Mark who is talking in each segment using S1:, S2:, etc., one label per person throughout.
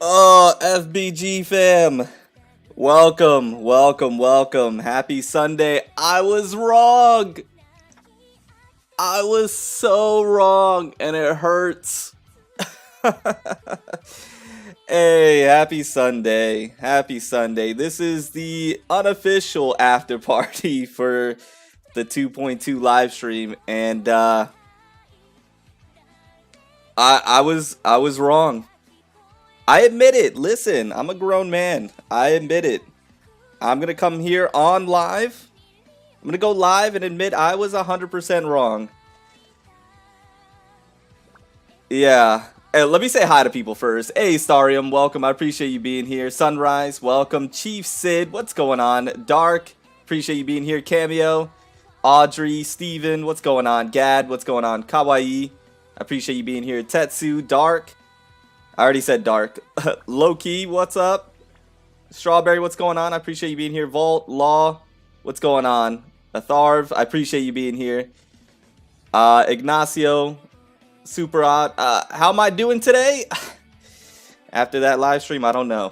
S1: Oh, FBG fam. Welcome, welcome, welcome. Happy Sunday. I was wrong. I was so wrong and it hurts. Hey, happy Sunday. Happy Sunday. This is the unofficial after party for the 2.2 live stream, and I was wrong. I admit it. Listen, I'm a grown man. I admit it. I'm going to come here on live. I'm going to go live and admit I was 100% wrong. Yeah. Hey, let me say hi to people first. Hey, Starium, welcome. I appreciate you being here. Sunrise, welcome. Chief Sid, what's going on? Dark, appreciate you being here. Cameo, Audrey, Steven, what's going on? Gad, what's going on? Kawaii, I appreciate you being here. Tetsu, Dark. I already said Dark. Loki, what's up? Strawberry, what's going on? I appreciate you being here. Vault, Law, what's going on? Atharv, I appreciate you being here. Ignacio, Super Odd. How am I doing today? After that live stream, I don't know.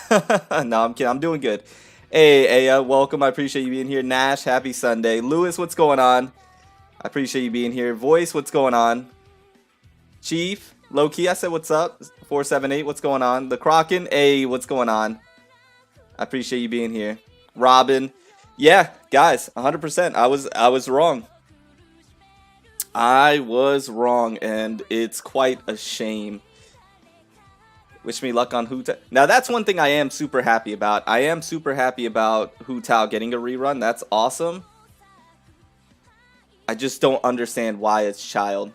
S1: No, I'm kidding. I'm doing good. Hey, Aya, welcome. I appreciate you being here. Nash, happy Sunday. Lewis, what's going on? I appreciate you being here. Voice, what's going on? Chief, low-key, I said what's up. 478, what's going on? The Kraken, hey, what's going on? I appreciate you being here. Robin, yeah, guys, 100%. I was wrong. I was wrong, and it's quite a shame. Wish me luck on Hu Tao. Now, that's one thing I am super happy about. I am super happy about Hu Tao getting a rerun. That's awesome. I just don't understand why it's child.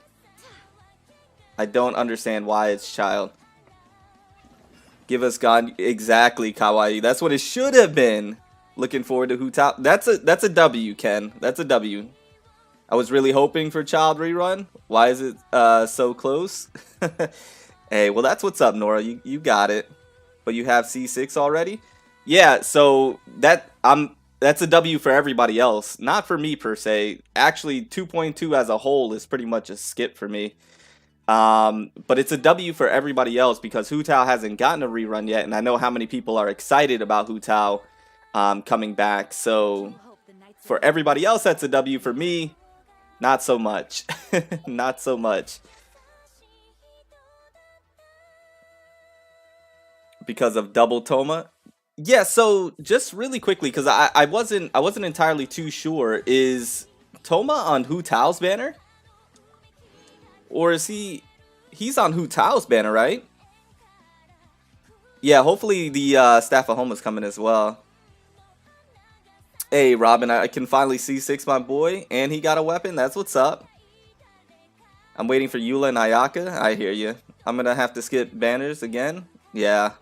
S1: I don't understand why it's child. Give us God. Exactly, Kawaii. That's what it should have been. Looking forward to Hu Tao. That's a W, Ken. That's a W. I was really hoping for child rerun. Why is it so close? Hey, well, that's what's up, Nora. You got it. But you have C6 already? Yeah, so that's a W for everybody else. Not for me, per se. Actually, 2.2 as a whole is pretty much a skip for me. But it's a W for everybody else because Hu Tao hasn't gotten a rerun yet, and I know how many people are excited about Hu Tao coming back. So for everybody else, that's a W. For me, not so much. Not so much. Because of double Thoma. Yeah, so just really quickly, because I wasn't entirely too sure. Is Thoma on Hu Tao's banner? Or is he's on Hu Tao's banner, right? Yeah, hopefully the Staff of Homa's coming as well. Hey, Robin, I can finally C6 my boy, and he got a weapon. That's what's up. I'm waiting for Eula and Ayaka. I hear you. I'm going to have to skip banners again. Yeah.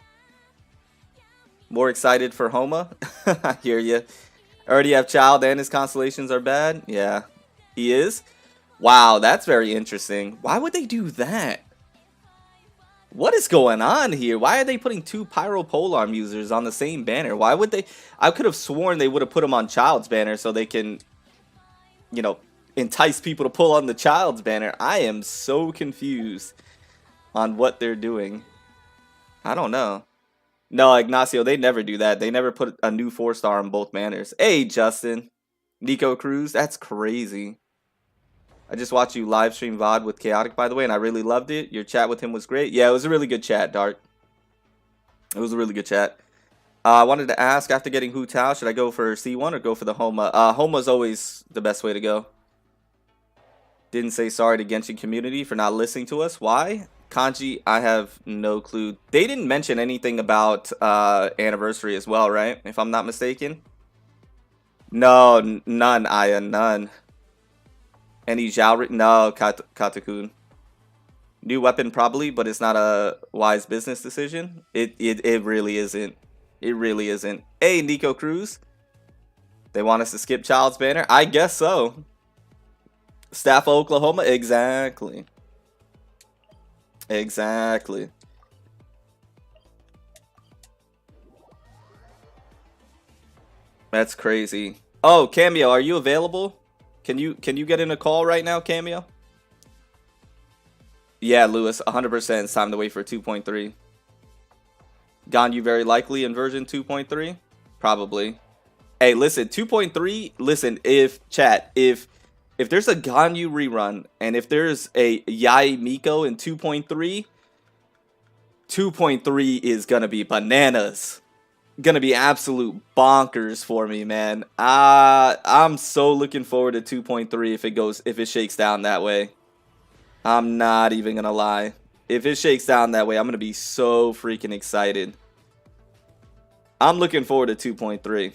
S1: More excited for Homa. I hear you. Already have child and his constellations are bad. Yeah, he is. Wow, that's very interesting. Why would they do that? What is going on here? Why are they putting two Pyro Polearm users on the same banner? Why would they? I could have sworn they would have put them on Child's banner so they can, you know, entice people to pull on the Child's banner. I am so confused on what they're doing. I don't know. No, Ignacio, they never do that. They never put a new 4-star on both banners. Hey, Justin. Nico Cruz, that's crazy. I just watched you live stream VOD with Chaotic, by the way, and I really loved it. Your chat with him was great. Yeah, it was a really good chat, Dark. It was a really good chat. I wanted to ask, after getting Hu Tao, should I go for C1 or go for the Homa? Homa's always the best way to go. Didn't say sorry to Genshin community for not listening to us. Why? Kanji, I have no clue. They didn't mention anything about anniversary as well, right? If I'm not mistaken. No, none, Aya, none. Any Zhao? No, Katakun. New weapon probably, but it's not a wise business decision. It really isn't. It really isn't. Hey, Nico Cruz. They want us to skip Child's banner? I guess so. Staff of Oklahoma? Exactly. Exactly. That's crazy. Oh, Cameo, are you available? Can you get in a call right now, Cameo? Yeah, Lewis, 100%. It's time to wait for 2.3. Ganyu very likely in version 2.3? Probably. Hey, listen, 2.3, listen, if there's a Ganyu rerun and if there's a Yai Miko in 2.3, 2.3 is gonna be bananas. Gonna be absolute bonkers for me, man. I'm so looking forward to 2.3 if it shakes down that way. I'm not even gonna lie. If it shakes down that way, I'm gonna be so freaking excited. I'm looking forward to 2.3.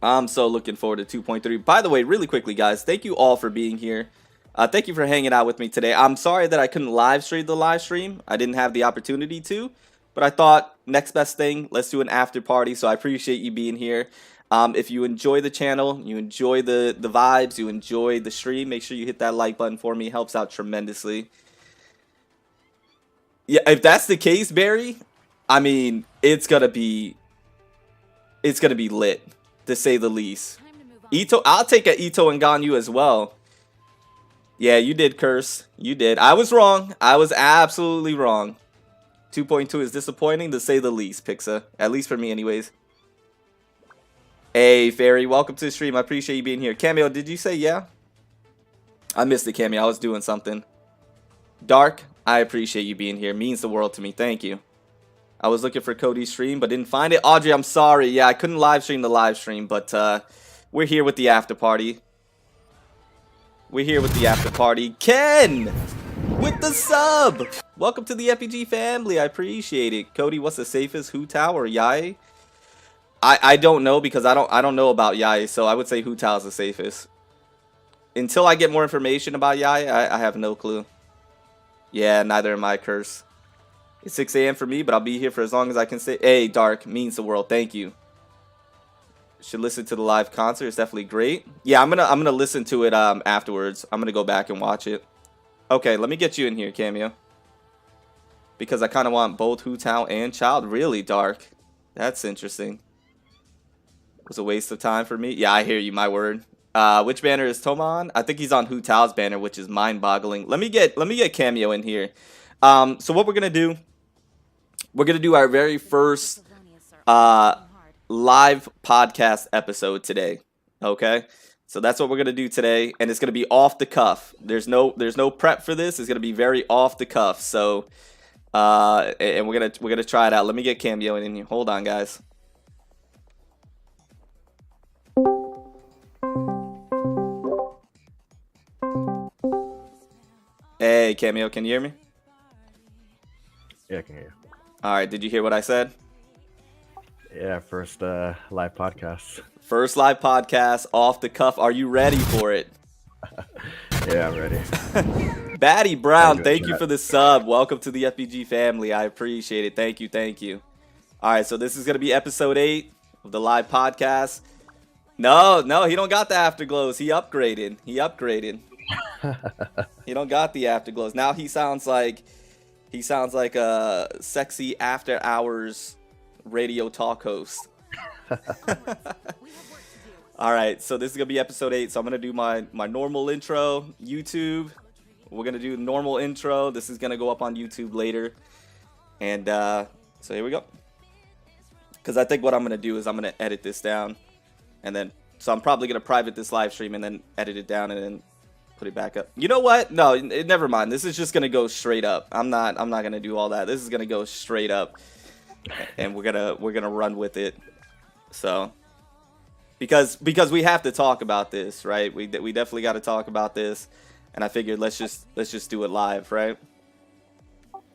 S1: I'm so looking forward to 2.3. By the way, really quickly, guys, thank you all for being here. Thank you for hanging out with me today. I'm sorry that I couldn't live stream the live stream. I didn't have the opportunity to. But I thought, next best thing, let's do an after party. So I appreciate you being here. If you enjoy the channel, you enjoy the vibes, you enjoy the stream, make sure you hit that like button for me. It helps out tremendously. Yeah, if that's the case, Barry, I mean, it's gonna be lit, to say the least. Ito, I'll take a Ito and Ganyu as well. Yeah, you did, Curse. You did. I was wrong. I was absolutely wrong. 2.2 is disappointing, to say the least, Pixa. At least for me, anyways. Hey, Fairy. Welcome to the stream. I appreciate you being here. Cameo, did you say yeah? I missed it, Cameo. I was doing something. Dark, I appreciate you being here. Means the world to me. Thank you. I was looking for Cody's stream, but didn't find it. Audrey, I'm sorry. Yeah, I couldn't live stream the live stream, but we're here with the after party. We're here with the after party. Ken! With the sub! Welcome to the FPG family. I appreciate it. Cody, what's the safest, Hu Tao or Yai? I don't know, because I don't know about Yai, so I would say Hu Tao is the safest. Until I get more information about Yai, I have no clue. Yeah, neither am I, Curse. It's 6 a.m. for me, but I'll be here for as long as I can stay. Hey, Dark, means the world. Thank you. Should listen to the live concert. It's definitely great. Yeah, I'm gonna listen to it afterwards. I'm gonna go back and watch it. Okay, let me get you in here, Cameo. Because I kind of want both Hu Tao and Child. Really, Dark. That's interesting. It was a waste of time for me. Yeah, I hear you, my word. Which banner is Thoma on? I think he's on Hu Tao's banner, which is mind-boggling. Let me get Cameo in here. So what we're gonna do? We're gonna do our very first live podcast episode today. Okay? So that's what we're gonna do today, and it's gonna be off the cuff. There's no prep for this. It's gonna be very off the cuff. So, and we're gonna try it out. Let me get Cameo in here. Hold on, guys. Hey, Cameo, can you hear me?
S2: Yeah, I can hear you.
S1: All right. Did you hear what I said?
S2: Yeah, first live podcast.
S1: First live podcast off the cuff. Are you ready for it?
S2: Yeah, I'm ready.
S1: Batty Brown, thank you for the sub. Welcome to the FBG family. I appreciate it. Thank you. Thank you. All right, so this is going to be episode 8 of the live podcast. No, he don't got the afterglows. He upgraded. He don't got the afterglows. Now he sounds like a sexy after hours radio talk host. All right, so this is gonna be episode 8. So I'm gonna do my normal intro. YouTube, we're gonna do normal intro. This is gonna go up on YouTube later, and so here we go. Because I think what I'm gonna do is I'm gonna edit this down, and then so I'm probably gonna private this live stream and then edit it down and then put it back up. You know what? No, never mind. This is just gonna go straight up. I'm not gonna do all that. This is gonna go straight up, and we're gonna run with it. So because we have to talk about this, right? We definitely got to talk about this, and I figured let's just do it live, right?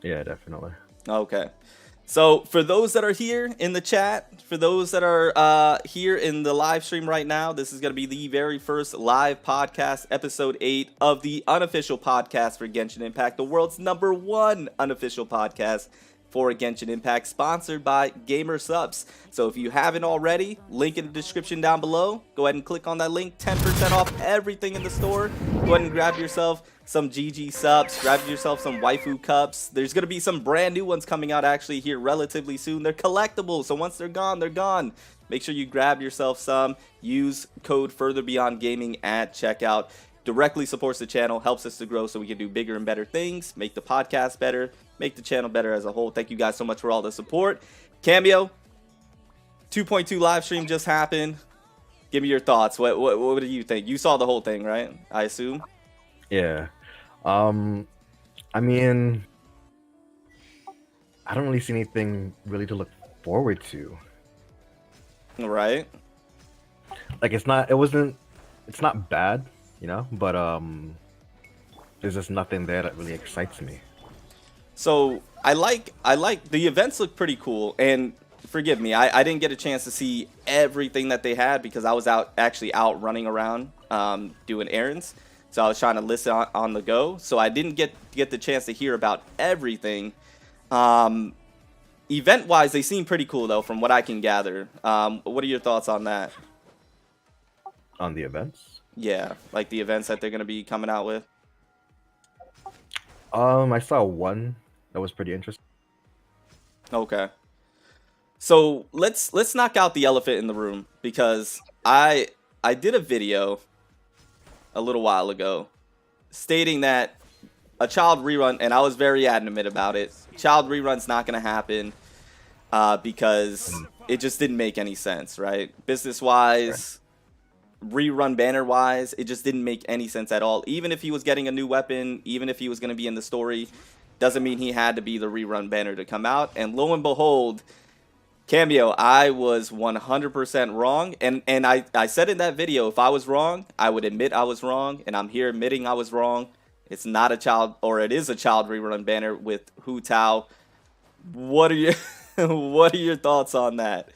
S2: Yeah, definitely.
S1: Okay. So for those that are here in the chat, for those that are here in the live stream right now, this is going to be the very first live podcast, episode 8 of the unofficial podcast for Genshin Impact, the world's #1 unofficial podcast for Genshin Impact, sponsored by Gamer Subs. So if you haven't already, link in the description down below. Go ahead and click on that link. 10% off everything in the store. Go ahead and grab yourself some GG subs, grab yourself some waifu cups. There's going to be some brand new ones coming out actually here relatively soon. They're collectible, so once they're gone, they're gone. Make sure you grab yourself some. Use code FurtherBeyondGaming at checkout. Directly supports the channel, helps us to grow so we can do bigger and better things, make the podcast better, make the channel better as a whole. Thank you guys so much for all the support. Cameo 2.2 live stream just happened. Give me your thoughts. What do you think? You saw the whole thing, right? I assume.
S2: Yeah. I mean, I don't really see anything really to look forward to.
S1: Right.
S2: Like it's not bad, you know, but there's just nothing there that really excites me.
S1: So I like the events look pretty cool, and forgive me, I didn't get a chance to see everything that they had because I was actually out running around doing errands. So I was trying to listen on the go, so I didn't get the chance to hear about everything. Event wise, they seem pretty cool though, from what I can gather. What are your thoughts on that?
S2: On the events?
S1: Yeah, like the events that they're gonna be coming out with.
S2: I saw one that was pretty interesting.
S1: Okay. So let's knock out the elephant in the room, because I did a video a little while ago stating that a child rerun, and I was very adamant about it. Child rerun's not gonna happen because it just didn't make any sense, right? Business wise. Rerun banner wise, it just didn't make any sense at all. Even if he was getting a new weapon, even if he was going to be in the story, doesn't mean he had to be the rerun banner to come out. And lo and behold, Cameo, I was 100% wrong. And I said in that video, if I was wrong, I would admit I was wrong. And I'm here admitting I was wrong. It's not a child, or it is a child rerun banner with Hu Tao. What are your thoughts on that?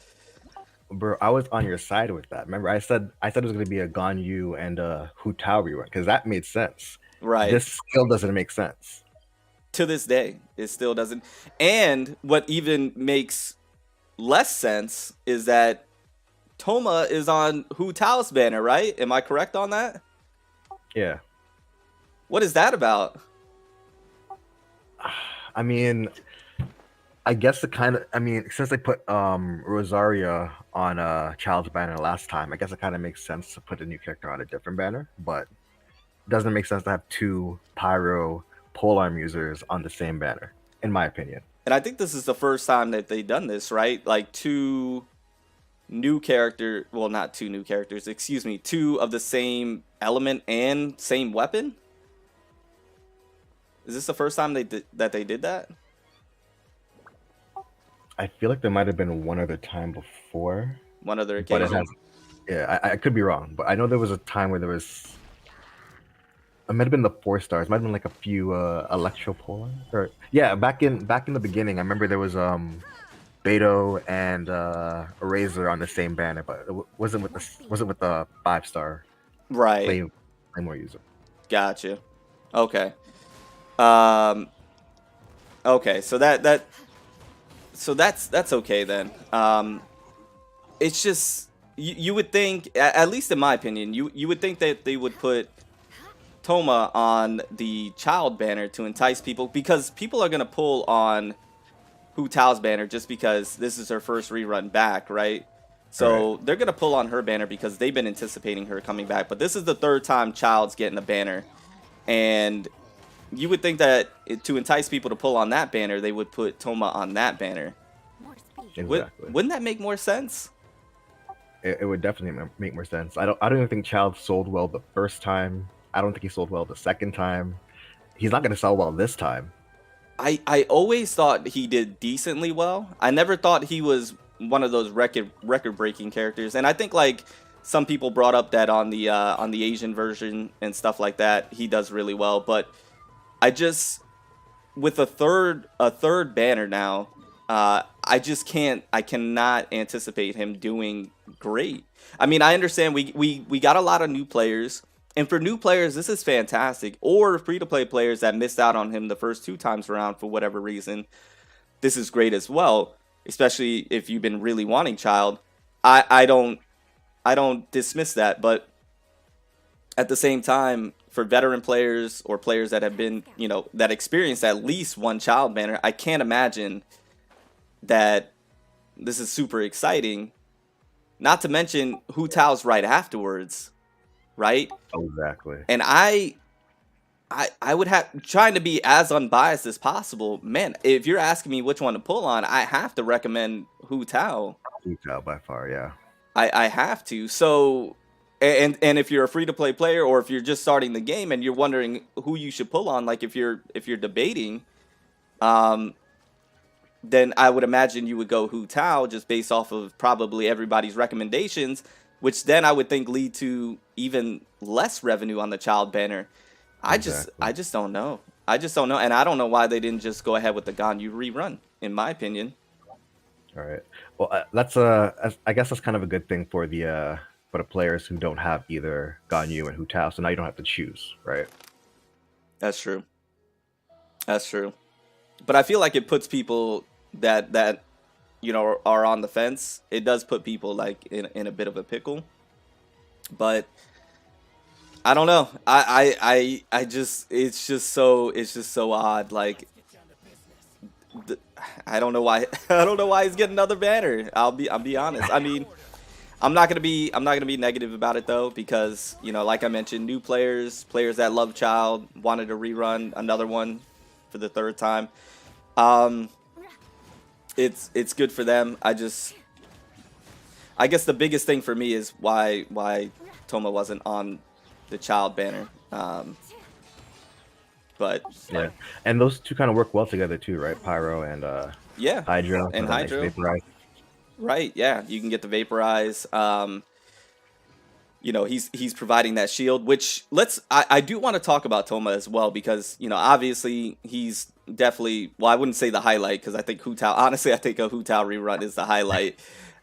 S2: Bro, I was on your side with that. Remember, I said it was going to be a Ganyu and a Hu Tao rerun because that made sense.
S1: Right.
S2: This still doesn't make sense.
S1: To this day, it still doesn't. And what even makes less sense is that Thoma is on Hu Tao's banner, right? Am I correct on that?
S2: Yeah.
S1: What is that about?
S2: I mean, I guess since they put Rosaria on Child's banner last time, I guess it kind of makes sense to put a new character on a different banner, but it doesn't make sense to have two Pyro polearm users on the same banner, in my opinion.
S1: And I think this is the first time that they've done this, right? Like two of the same element and same weapon? Is this the first time they did that?
S2: I feel like there might have been one other time before.
S1: One other occasion.
S2: Yeah, I could be wrong, but I know there was a time where there was. It might have been the 4 stars. Might have been like a few Electro Polar. Or yeah, back in the beginning, I remember there was Beto and Eraser on the same banner, but it wasn't with the 5-star.
S1: Right.
S2: Claymore user.
S1: Gotcha. Okay. Okay, so that's okay then. It's just you would think, at least in my opinion, you would think that they would put Thoma on the child banner to entice people, because people are gonna pull on Hu Tao's banner just because this is her first rerun back, right? So they're gonna pull on her banner because they've been anticipating her coming back. But this is the 3rd time Child's getting a banner, and you would think that to entice people to pull on that banner, they would put Thoma on that banner.
S2: Exactly.
S1: Wouldn't that make more sense?
S2: It would definitely make more sense. I don't even think Child sold well the first time. I don't think he sold well the second time. He's not going to sell well this time.
S1: I always thought he did decently well. I never thought he was one of those record-breaking characters. And I think like some people brought up that on the Asian version and stuff like that, he does really well. But I just, with a third banner now, I cannot anticipate him doing great. I mean, I understand we got a lot of new players, and for new players, this is fantastic. Or free-to-play players that missed out on him the first 2 times around for whatever reason. this is great as well, especially if you've been really wanting child. I don't dismiss that, but at the same time, for veteran players or players that have been, that experienced at least one child banner, I can't imagine that this is super exciting. Not to mention Hu Tao's right afterwards, right?
S2: Exactly.
S1: And I would have, trying to be as unbiased as possible. Man, if you're asking me which one to pull on, I have to recommend Hu Tao.
S2: Detail by far, yeah.
S1: I have to. So, and if you're a free to play player, or if you're just starting the game and you're wondering who you should pull on, like if you're debating, then I would imagine you would go Hu Tao just based off of probably everybody's recommendations, which then I would think lead to even less revenue on the child banner.
S2: Exactly.
S1: I just don't know. I just don't know, and I don't know why they didn't just go ahead with the Ganyu rerun. In my opinion.
S2: All right. Well, that's I guess that's kind of a good thing for the players who don't have either Ganyu and Hu Tao, so now you don't have to choose, right?
S1: That's true. That's true. But I feel like it puts people that are on the fence. It does put people like in a bit of a pickle. But I don't know. I just it's just so odd. Like I don't know why I don't know why he's getting another banner. I'll be honest. I mean, I'm not gonna be negative about it though, because like I mentioned, new players that love Child wanted to rerun another one for the third time. It's good for them. I guess the biggest thing for me is why Thoma wasn't on the Child banner. But
S2: yeah, and those two kind of work well together too, right? Pyro and
S1: yeah,
S2: Hydro
S1: and Hydro.
S2: Nice vaporize.
S1: Right, yeah, you can get the vaporize. He's providing that shield, which I do want to talk about Thoma as well, because obviously he's definitely, well, I wouldn't say the highlight, because I think Hu Tao, honestly I think a Hu Tao rerun is the highlight.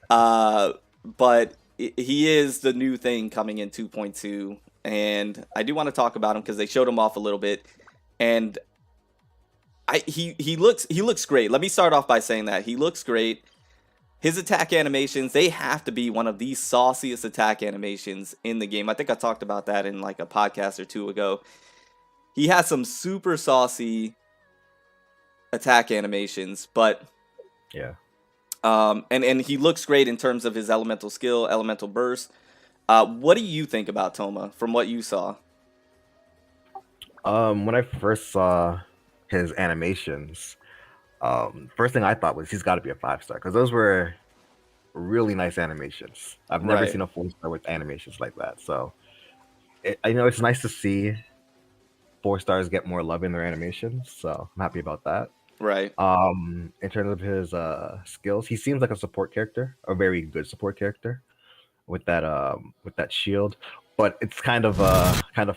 S1: But he is the new thing coming in 2.2, and I do want to talk about him because they showed him off a little bit, and he looks great. Let me start off by saying that he looks great. His attack animations, they have to be one of the sauciest attack animations in the game. I think I talked about that in like a podcast or two ago. He has some super saucy attack animations, but
S2: yeah.
S1: And he looks great in terms of his elemental skill, elemental burst. What do you think about Thoma from what you saw?
S2: When I first saw his animations, first thing I thought was he's got to be a 5-star, because those were really nice animations. I've never seen a 4-star with animations like that. So, it's nice to see 4-stars get more love in their animations. So I'm happy about that.
S1: Right.
S2: In terms of his skills, he seems like a support character, a very good support character with that shield. But it's kind of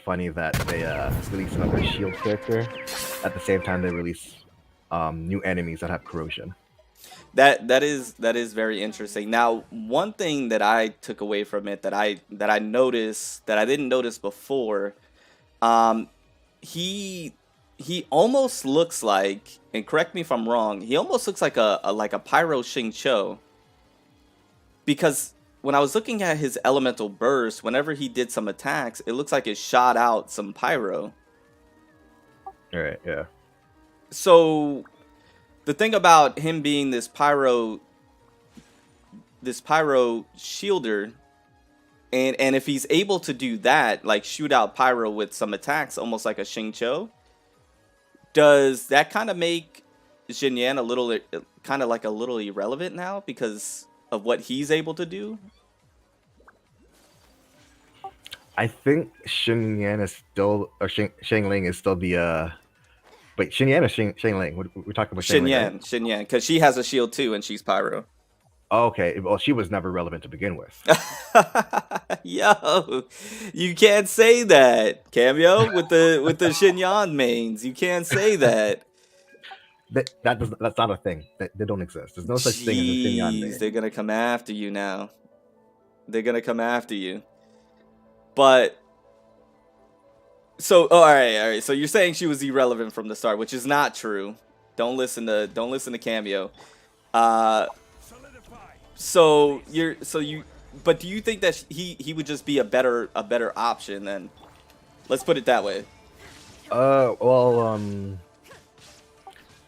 S2: funny that they release another shield character at the same time they release new enemies that have corrosion.
S1: That is very interesting. Now, one thing that I took away from it that I noticed that I didn't notice before, he almost looks like, and correct me if I'm wrong, he almost looks like a Pyro Xingqiu, because when I was looking at his elemental burst, whenever he did some attacks, it looks like it shot out some pyro.
S2: All right, yeah.
S1: So the thing about him being this pyro shielder, and if he's able to do that, like shoot out pyro with some attacks, almost like a Xingqiu, does that kind of make Xinyan a little irrelevant now because of what he's able to do?
S2: I think Xinyan is still, or Xingling is still the wait, Xinyan or Xingling? We're talking about
S1: Xinyan,
S2: right?
S1: Xinyan, because she has a shield too, and she's pyro.
S2: Oh, okay, well, she was never relevant to begin with.
S1: Yo, you can't say that, Cameo, with the Xinyan mains. You can't say that.
S2: That's not a thing. They don't exist. There's no such thing as a Xinyan main.
S1: They're gonna come after you now. They're gonna come after you. But so, all right. So you're saying she was irrelevant from the start, which is not true. Don't listen to Cameo. Uh, so you. But do you think that he would just be a better option then? Let's put it that way.
S2: Well,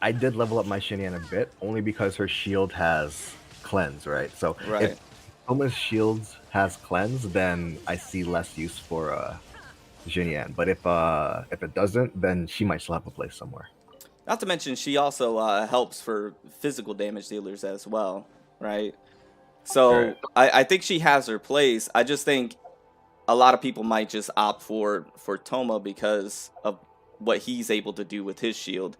S2: I did level up my Xinyan a bit, only because her shield has cleanse, right? So
S1: Right.
S2: if Thoma's shields has cleanse, then I see less use for Xinyan. But if it doesn't, then she might still have a place somewhere.
S1: Not to mention, she also helps for physical damage dealers as well, right? So
S2: Right.
S1: I think she has her place. I just think a lot of people might just opt for Thoma because of what he's able to do with his shield.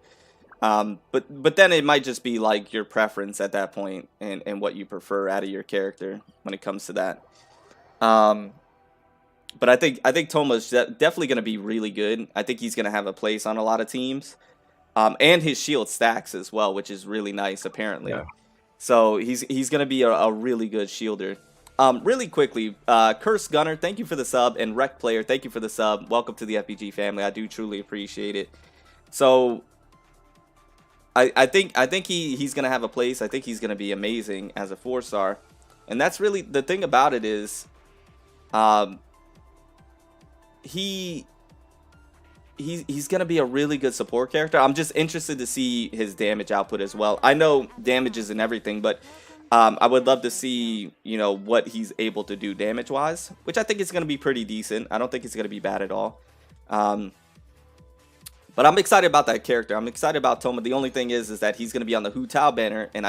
S1: But then it might just be like your preference at that point and what you prefer out of your character when it comes to that. But I think Thoma's definitely going to be really good. I think he's going to have a place on a lot of teams. And his shield stacks as well, which is really nice apparently.
S2: Yeah.
S1: So he's going to be a really good shielder. Really quickly, Curse Gunner, thank you for the sub, and Rec Player, thank you for the sub. Welcome to the FPG family. I do truly appreciate it. So I think he's gonna have a place. I think he's gonna be amazing as a 4-star, and that's really the thing about it is, he's gonna be a really good support character. I'm just interested to see his damage output as well. I know damage isn't everything, but I would love to see, you know, what he's able to do damage wise, which I think is gonna be pretty decent. I don't think it's gonna be bad at all. But I'm excited about that character. I'm excited about Thoma. The only thing is that he's going to be on the Hu Tao banner, and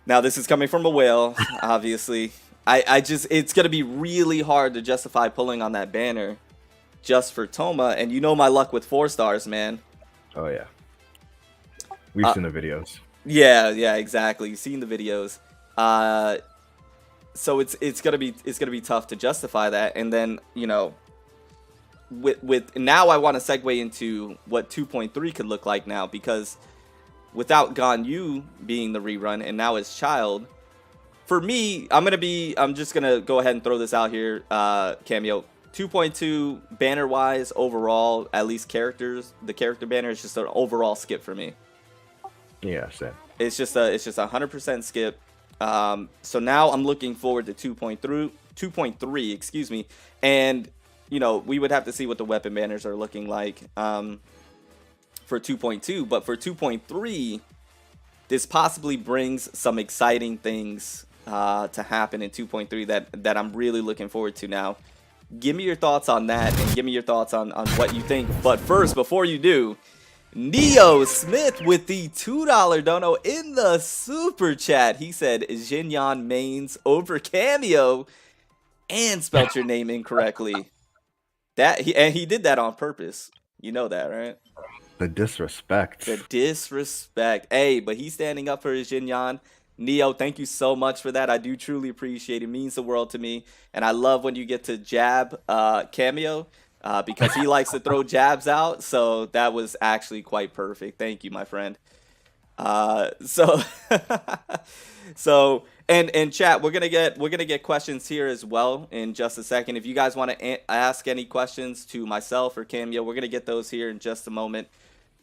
S1: now this is coming from a whale, obviously. It's going to be really hard to justify pulling on that banner just for Thoma, and you know my luck with 4-stars, man.
S2: Oh yeah. We've seen the videos.
S1: Yeah, exactly. You've seen the videos. So it's gonna be tough to justify that, and then, you know, with now I want to segue into what 2.3 could look like now, because without Ganyu being the rerun and now his child, for me, I'm just gonna go ahead and throw this out here, Cameo. 2.2 banner wise overall, at least the character banner is just an overall skip for me.
S2: Yeah, same.
S1: It's just a 100% skip. So now I'm looking forward to 2.3, excuse me, and you know, we would have to see what the weapon banners are looking like for 2.2. But for 2.3, this possibly brings some exciting things to happen in 2.3 that I'm really looking forward to now. Give me your thoughts on that, and give me your thoughts on what you think. But first, before you do, Neo Smith with the $2 dono in the super chat. He said Xinyan mains over Cameo and spelt your name incorrectly. He did that on purpose. You know that, right?
S2: The disrespect.
S1: The disrespect. Hey, but he's standing up for his Xinyan. Neo, thank you so much for that. I do truly appreciate it. It means the world to me. And I love when you get to jab Cameo because he likes to throw jabs out. So that was actually quite perfect. Thank you, my friend. So and chat, we're gonna get questions here as well in just a second. If you guys want to ask any questions to myself or Cameo, we're gonna get those here in just a moment.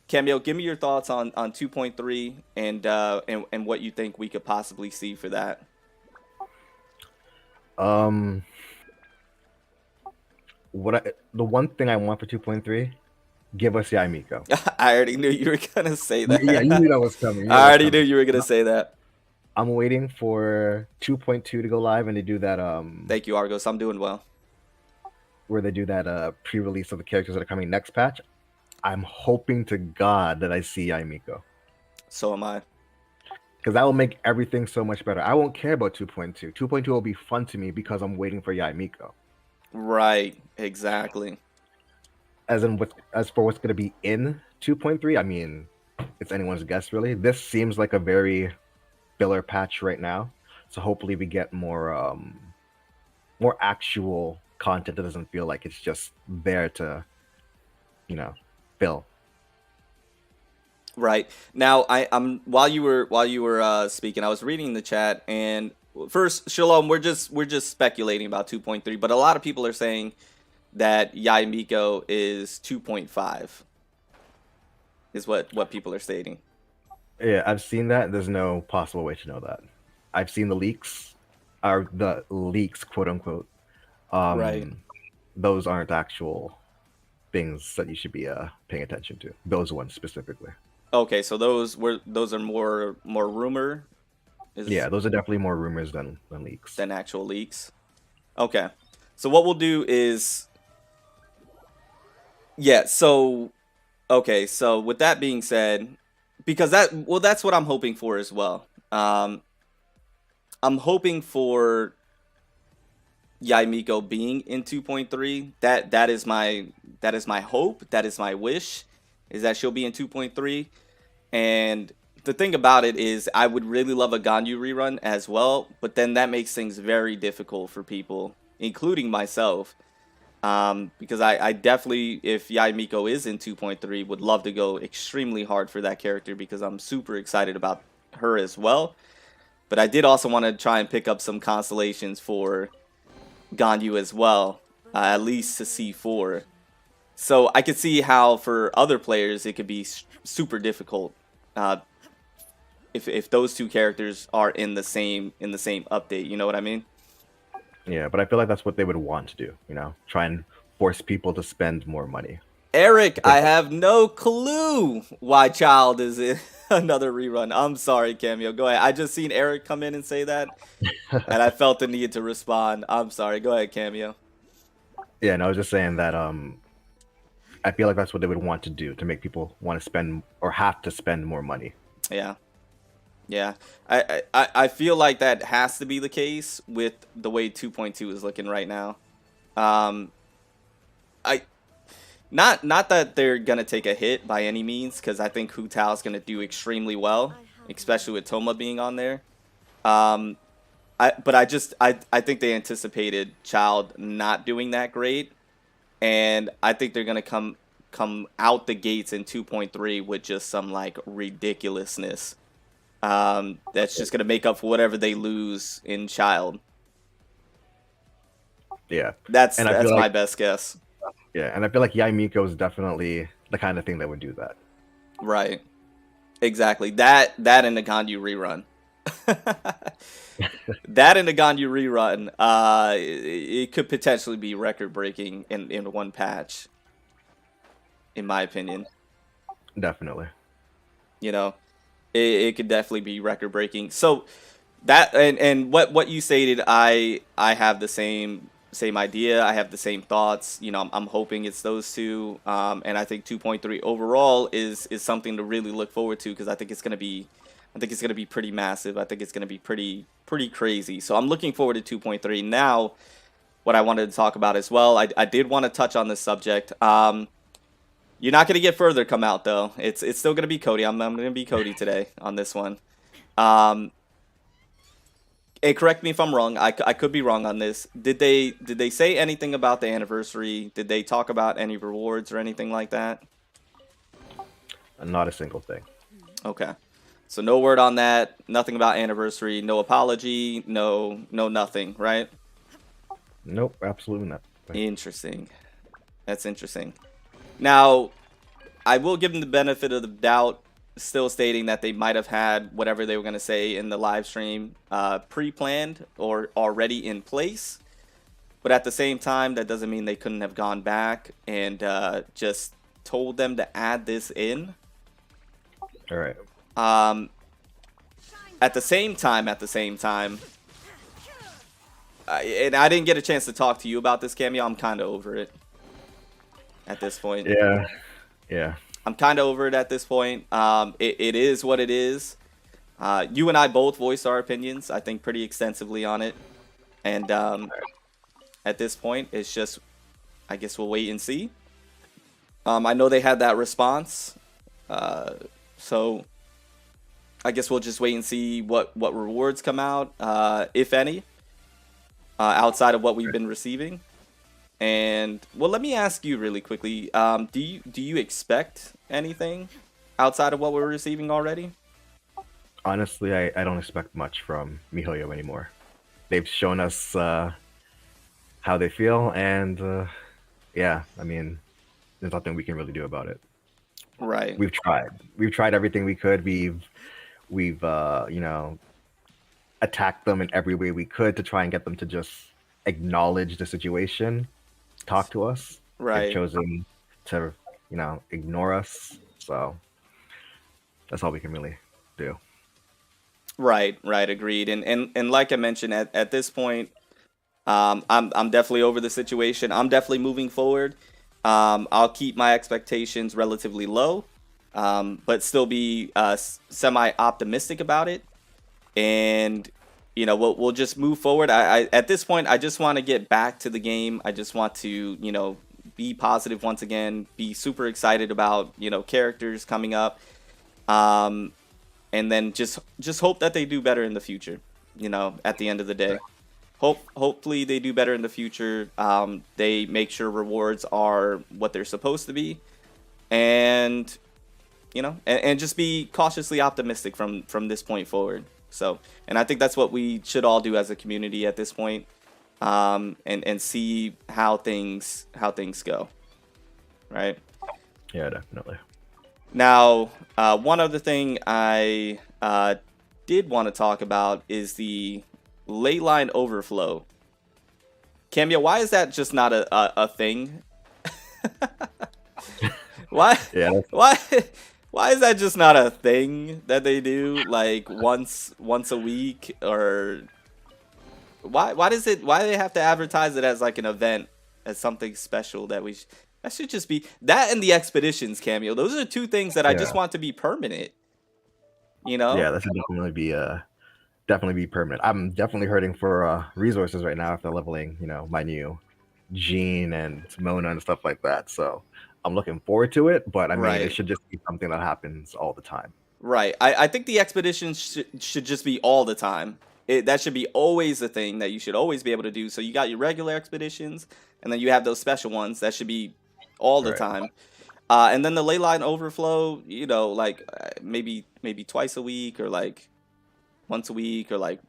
S1: Cameo, give me your thoughts on 2.3 and what you think we could possibly see for that.
S2: The one thing I want for 2.3, give us Yaimiko.
S1: I already knew you were gonna say that.
S2: Yeah, you knew that was coming.
S1: I already knew you were gonna say that.
S2: I'm waiting for 2.2 to go live and they do that.
S1: Thank you, Argos. I'm doing well.
S2: Where they do that pre-release of the characters that are coming next patch. I'm hoping to God that I see Yaimiko.
S1: So am I.
S2: Because that will make everything so much better. I won't care about 2.2. 2.2 will be fun to me because I'm waiting for Yaimiko.
S1: Right. Exactly.
S2: As for what's going to be in 2.3, I mean, it's anyone's guess really. This seems like a very filler patch right now. So hopefully we get more actual content that doesn't feel like it's just there to, you know, fill.
S1: Right. Now, I'm while you were speaking, I was reading the chat, and first, Shalom, we're just speculating about 2.3, but a lot of people are saying that Yaimiko is 2.5. is what people are stating.
S2: Yeah, I've seen that. There's no possible way to know that. I've seen the leaks, or the leaks, quote unquote.
S1: Right.
S2: Um, those aren't actual things that you should be paying attention to. Those ones specifically.
S1: Okay, so those are more rumor is
S2: Yeah, those are definitely more rumors than leaks.
S1: than actual leaks. Okay. So what we'll do is yeah, so okay, so with that being said, because that's what I'm hoping for as well. I'm hoping for Yaimiko being in 2.3. That is my hope. That is my wish, is that she'll be in 2.3. And the thing about it is, I would really love a Ganyu rerun as well, but then that makes things very difficult for people, including myself. Because I definitely, if Yaimiko is in 2.3, would love to go extremely hard for that character because I'm super excited about her as well. But I did also want to try and pick up some constellations for Ganyu as well, at least to C4. So I could see how for other players it could be super difficult uh, if those two characters are in the same update. You know what I mean?
S2: Yeah, but I feel like that's what they would want to do. You know, try and force people to spend more money.
S1: Eric,
S2: Because
S1: I have no clue why Child is in another rerun. I'm sorry, Cameo. Go ahead. I just seen Eric come in and say that, and I felt the need to respond. I'm sorry. Go ahead, Cameo.
S2: yeah, and I was just saying that I feel like that's what they would want to do to make people want to spend or have to spend more money.
S1: Yeah. Yeah, I feel like that has to be the case with the way 2.2 is looking right now. Um, I not that they're gonna take a hit by any means, because I think Hu Tao is gonna do extremely well, especially with Thoma being on there. Um, but I think they anticipated Child not doing that great, and I think they're gonna come out the gates in 2.3 with just some like ridiculousness. That's just gonna make up for whatever they lose in Child.
S2: Yeah,
S1: That's
S2: and I feel
S1: my
S2: like
S1: best guess.
S2: and I feel like Yaimiko is definitely the kind of thing that would do that.
S1: Right. Exactly. That and the Ganyu rerun. That and the Ganyu rerun, it could potentially be record breaking in one patch, in my opinion.
S2: Definitely.
S1: You know, it could definitely be record breaking. So that and what you stated, I have the same idea. I have the same thoughts. You know, I'm hoping it's those two. And I think 2.3 overall is something to really look forward to, because I think it's gonna be pretty massive. I think it's gonna be pretty crazy. So I'm looking forward to 2.3. Now, what I wanted to talk about as well, I did want to touch on this subject. You're not gonna get further come out though. It's still gonna be Cody. I'm gonna be Cody today on this one. Um, and correct me if I'm wrong. I could be wrong on this. Did they say anything about the anniversary? Did they talk about any rewards or anything like that?
S2: Not a single thing.
S1: Okay. So no word on that. Nothing about anniversary. No apology. No nothing. Right?
S2: Nope, absolutely not.
S1: Interesting. That's interesting. Now, I will give them the benefit of the doubt, still stating that they might have had whatever they were going to say in the live stream pre-planned or already in place. But at the same time, that doesn't mean they couldn't have gone back and just told them to add this in.
S2: All right.
S1: At the same time, and I didn't get a chance to talk to you about this, Cameo. I'm kind of over it at this point.
S2: Yeah. Yeah.
S1: I'm kind of over it at this point. It is what it is. You and I both voiced our opinions, I think, pretty extensively on it. And at this point, it's just, I guess we'll wait and see. I know they had that response. So I guess we'll just wait and see what rewards come out, if any, outside of what we've been receiving. And well, let me ask you really quickly. Do you expect anything outside of what we're receiving already?
S2: Honestly, I don't expect much from MiHoYo anymore. They've shown us how they feel, and yeah, I mean, there's nothing we can really do about it.
S1: Right.
S2: We've tried everything we could. We've you know, attacked them in every way we could to try and get them to just acknowledge the situation, talk to us. They've
S1: Right.
S2: chosen to, ignore us. So that's all we can really do.
S1: Right. Right. Agreed. And like I mentioned, at this point, I'm definitely over the situation. I'm definitely moving forward. I'll keep my expectations relatively low, but still be semi optimistic about it. And we'll just move forward. I at this point, I just want to get back to the game. I just want to be positive once again. Be super excited about characters coming up. Um, and then just hope that they do better in the future. At the end of the day. Hopefully they do better in the future. They make sure rewards are what they're supposed to be, and and just be cautiously optimistic from this point forward. So, and I think that's what we should all do as a community at this point, and see how things go, right?
S2: Yeah, definitely.
S1: Now, one other thing I did want to talk about is the ley line overflow. Cameo, why is that just not a thing? Why?
S2: Yeah,
S1: Why? Why is that just not a thing that they do like once a week? Or why does it? Why do they have to advertise it as like an event, as something special that that should just be that, and the expeditions, Cameo. Those are two things that I just
S2: yeah,
S1: want to be permanent.
S2: yeah. That should definitely be permanent. I'm definitely hurting for resources right now after leveling, my new Gene and Mona and stuff like that. So I'm looking forward to it, but I mean, it
S1: Right.
S2: should just be something that happens all the time.
S1: Right. I think the expeditions should just be all the time. That should be always a thing that you should always be able to do. So you got your regular expeditions, and then you have those special ones that should be all the
S2: Right.
S1: time. And then the ley line overflow, like maybe twice a week, or like once a week, or like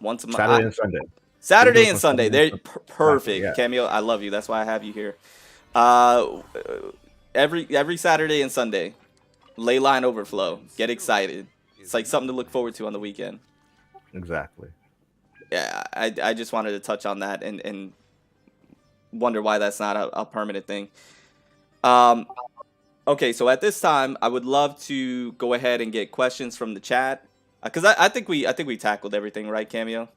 S1: once a month.
S2: Saturday and Sunday. They can do
S1: Saturday
S2: it
S1: and
S2: from
S1: Sunday.
S2: Saturday and
S1: They're
S2: Sunday. Exactly.
S1: perfect.
S2: Yeah.
S1: Cameo, I love you. That's why I have you here. Uh, every Saturday and Sunday, ley line overflow. Get excited. It's like something to look forward to on the weekend.
S2: Exactly.
S1: Yeah, I just wanted to touch on that, and wonder why that's not a permanent thing. Um, okay, so at this time, I would love to go ahead and get questions from the chat, because I think we tackled everything, right, Cameo?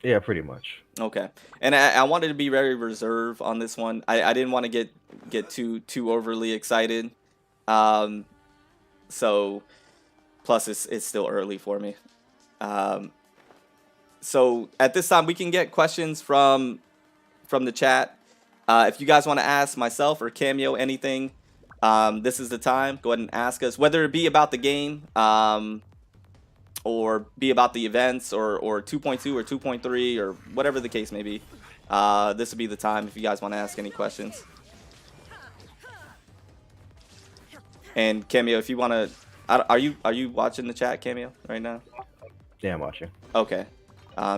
S2: Yeah, pretty much.
S1: Okay, and I wanted to be very reserved on this one. I didn't want to get too overly excited. Um, so plus it's still early for me. Um, so at this time we can get questions from the chat. If you guys want to ask myself or Cameo anything, this is the time. Go ahead and ask us, whether it be about the game, or be about the events, or 2.2 or 2.3, or whatever the case may be. This would be the time if you guys want to ask any questions. And Cameo, if you want to, are you watching the chat, Cameo, right now?
S2: Yeah, I'm watching.
S1: Okay.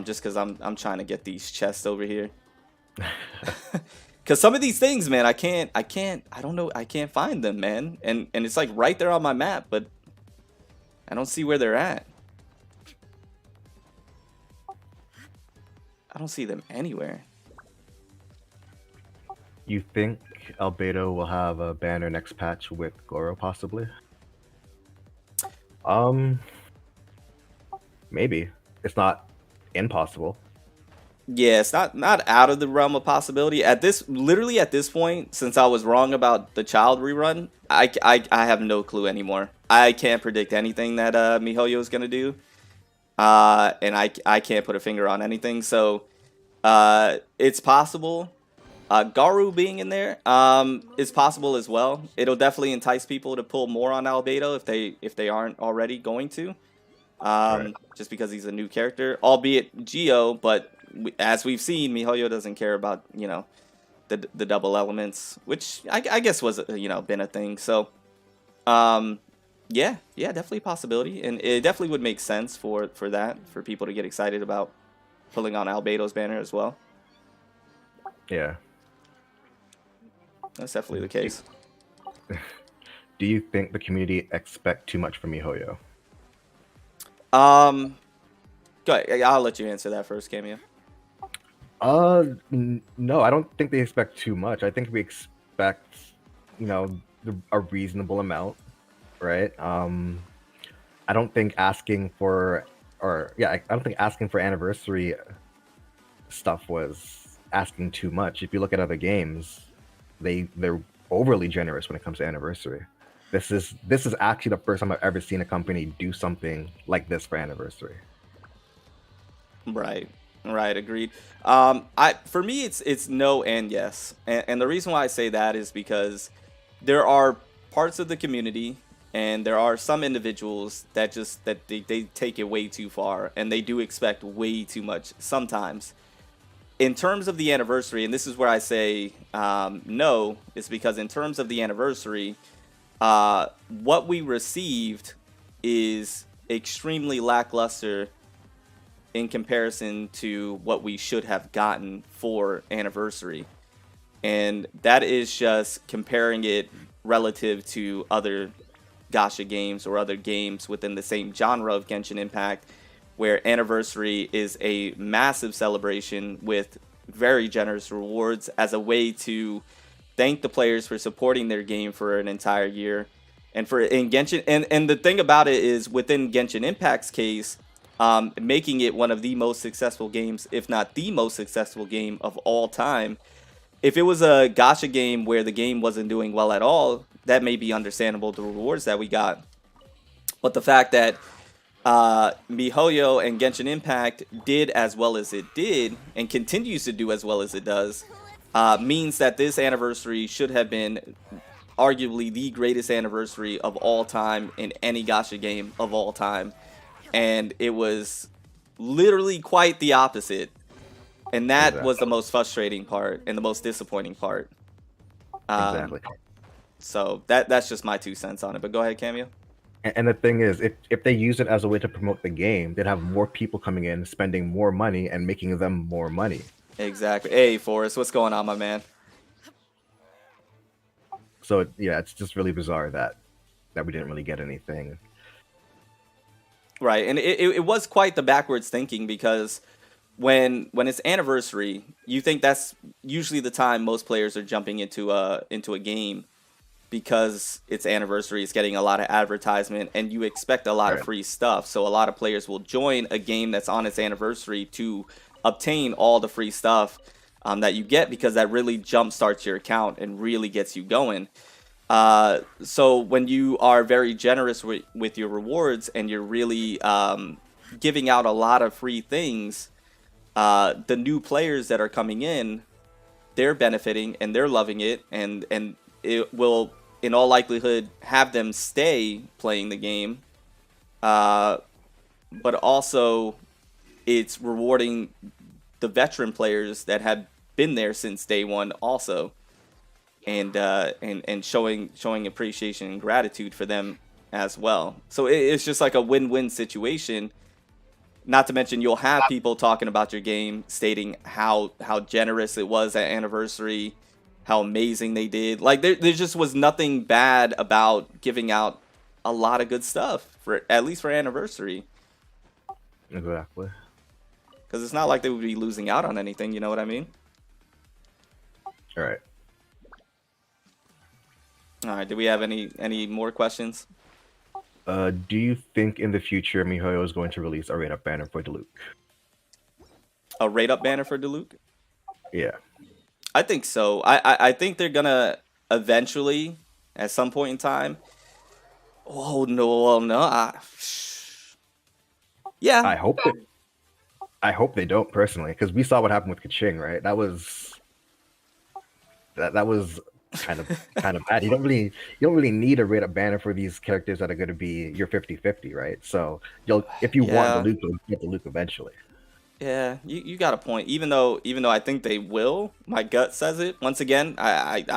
S1: Just because I'm trying to get these chests over here. Because some of these things, man, I don't know, I can't find them, man. And it's like right there on my map, but I don't see where they're at. I don't see them anywhere.
S2: You think Albedo will have a banner next patch with Goro, possibly? Maybe. It's not impossible.
S1: Yeah, it's not out of the realm of possibility. Literally at this point, since I was wrong about the child rerun, I have no clue anymore. I can't predict anything that MiHoYo is gonna do. And I can't put a finger on anything. So it's possible. Garu being in there is possible as well. It'll definitely entice people to pull more on Albedo if they aren't already going to.
S2: Right.
S1: Just because he's a new character, albeit Geo, but as we've seen, MiHoYo doesn't care about the double elements, which I guess was been a thing. So yeah, definitely a possibility, and it definitely would make sense for people to get excited about pulling on Albedo's banner as well.
S2: Yeah.
S1: That's definitely the case.
S2: Do you think the community expect too much from MiHoYo?
S1: Go ahead. I'll let you answer that first, Cameo.
S2: No, I don't think they expect too much. I think we expect, a reasonable amount, right? I don't think asking for, I don't think asking for anniversary stuff was asking too much. If you look at other games, they're overly generous when it comes to anniversary. This is actually the first time I've ever seen a company do something like this for anniversary.
S1: Right. Right. Agreed. For me, it's no and yes, and the reason why I say that is because there are parts of the community and there are some individuals that they take it way too far and they do expect way too much sometimes. In terms of the anniversary, and this is where I say no, is because in terms of the anniversary, what we received is extremely lackluster in comparison to what we should have gotten for anniversary. And that is just comparing it relative to other gacha games or other games within the same genre of Genshin Impact, where anniversary is a massive celebration with very generous rewards as a way to thank the players for supporting their game for an entire year. And for in Genshin, and the thing about it is within Genshin Impact's case, making it one of the most successful games, if not the most successful game of all time. If it was a gacha game where the game wasn't doing well at all, that may be understandable, the rewards that we got. But the fact that MiHoYo and Genshin Impact did as well as it did and continues to do as well as it does means that this anniversary should have been arguably the greatest anniversary of all time in any gacha game of all time. And it was literally quite the opposite. And that was the most frustrating part and the most disappointing part.
S2: Exactly.
S1: So that's just my 2 cents on it. But go ahead, Cameo.
S2: And the thing is, if they use it as a way to promote the game, they'd have more people coming in, spending more money, and making them more money.
S1: Exactly. Hey, Forrest, what's going on, my man?
S2: So yeah, it's just really bizarre that we didn't really get anything.
S1: Right, and it was quite the backwards thinking because when it's anniversary, you think that's usually the time most players are jumping into a game because it's anniversary, it's getting a lot of advertisement, and you expect a lot of free stuff. So a lot of players will join a game that's on its anniversary to obtain all the free stuff that you get because that really jumpstarts your account and really gets you going. So when you are very generous with your rewards and you're really giving out a lot of free things, the new players that are coming in, they're benefiting and they're loving it, and it will in all likelihood have them stay playing the game. But also it's rewarding the veteran players that have been there since day one also. And showing appreciation and gratitude for them as well. So it's just like a win-win situation. Not to mention you'll have people talking about your game, stating how generous it was at anniversary, how amazing they did. Like there just was nothing bad about giving out a lot of good stuff for at least for anniversary.
S2: Exactly.
S1: Because it's not like they would be losing out on anything. You know what I mean?
S2: All right.
S1: All right, do we have any more questions?
S2: Do you think in the future MiHoYo is going to release a rate-up banner for Diluc?
S1: A rate-up banner for Diluc?
S2: Yeah.
S1: I think so. I think they're gonna eventually, at some point in time. Oh no, no. Yeah.
S2: I hope they don't personally, because we saw what happened with Kaching, right? That was kind of bad. You don't really need a rate up banner for these characters that are going to be your 50-50, right? So if you want the Luke, you'll get the Luke eventually.
S1: Yeah, you got a point. Even though I think they will, my gut says it. Once again, I've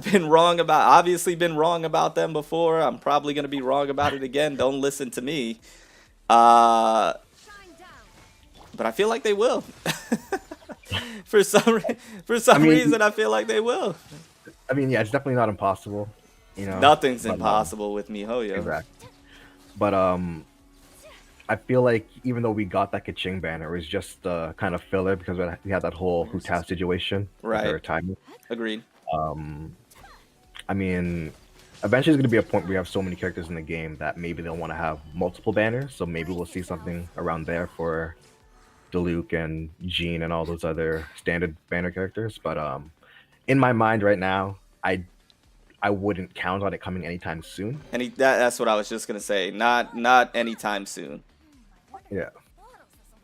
S1: been wrong obviously been wrong about them before. I'm probably gonna be wrong about it again. Don't listen to me. But I feel like they will. For some reason, I feel like they will.
S2: I mean, yeah, it's definitely not impossible, you know.
S1: Nothing's
S2: But
S1: impossible with MiHoYo.
S2: exactly. But I feel like even though we got that Kaching banner, it was just kind of filler because we had that whole Hutao situation with
S1: Right.
S2: her timing.
S1: Agreed.
S2: Um, I mean, eventually there's going to be a point where we have so many characters in the game that maybe they'll want to have multiple banners. So maybe we'll see something around there for Diluc and Jean and all those other standard banner characters. But in my mind right now, I wouldn't count on it coming anytime soon.
S1: And that's what I was just gonna say. Not anytime soon.
S2: Yeah.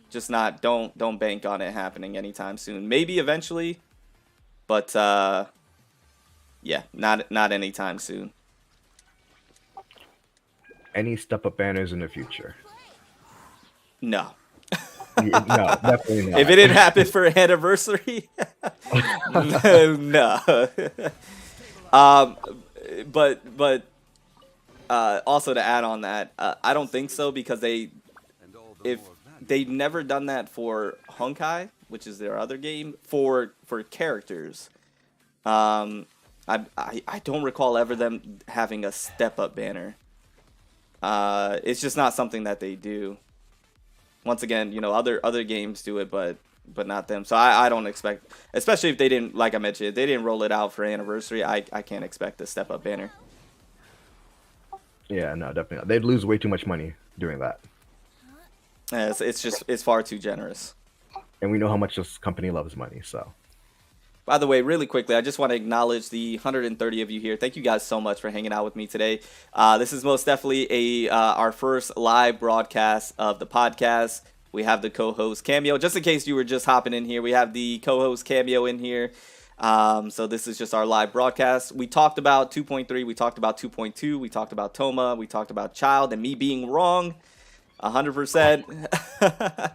S1: Just not. Don't bank on it happening anytime soon. Maybe eventually, but yeah, not anytime soon.
S2: Any step up banners in the future?
S1: No.
S2: Yeah, no, definitely not.
S1: If it didn't happen for an anniversary, no. um, but also to add on that, I don't think so because if they've never done that for Honkai, which is their other game, for characters. I don't recall ever them having a step up banner. It's just not something that they do. Once again, you know, other games do it, but not them. So I don't expect, especially if they didn't, like I mentioned, if they didn't roll it out for anniversary, I can't expect a step up banner.
S2: Yeah, no, definitely not. They'd lose way too much money doing that.
S1: Yeah, it's far too generous.
S2: And we know how much this company loves money, so.
S1: By the way, really quickly, I just want to acknowledge the 130 of you here. Thank you guys so much for hanging out with me today. This is most definitely our first live broadcast of the podcast. We have the co-host Cameo. Just in case you were just hopping in here, we have the co-host Cameo in here. So this is just our live broadcast. We talked about 2.3. We talked about 2.2. We talked about Thoma. We talked about Child and me being wrong 100%.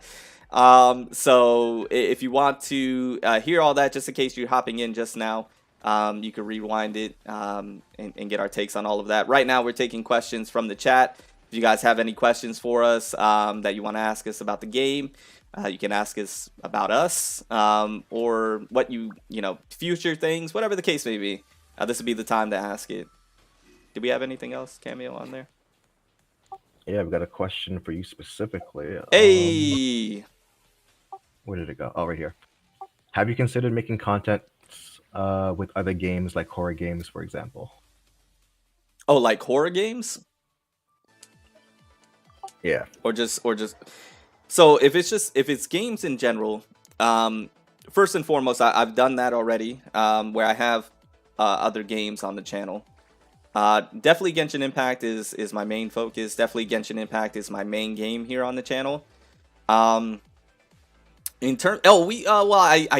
S1: So if you want to hear all that, just in case you're hopping in just now, you can rewind it and get our takes on all of that. Right now, we're taking questions from the chat. If you guys have any questions for us that you want to ask us about the game, you can ask us about us or what you know, future things, whatever the case may be. This would be the time to ask it. Do we have anything else, Cameo, on there?
S2: Yeah, I've got a question for you specifically.
S1: Hey!
S2: Where did it go? Oh, right here. Have you considered making content with other games, like horror games, for example?
S1: Oh, like horror games?
S2: Yeah.
S1: Or just so if it's games in general, first and foremost, I've done that already, where I have other games on the channel. Definitely Genshin Impact is my main focus. Definitely Genshin Impact is my main game here on the channel. I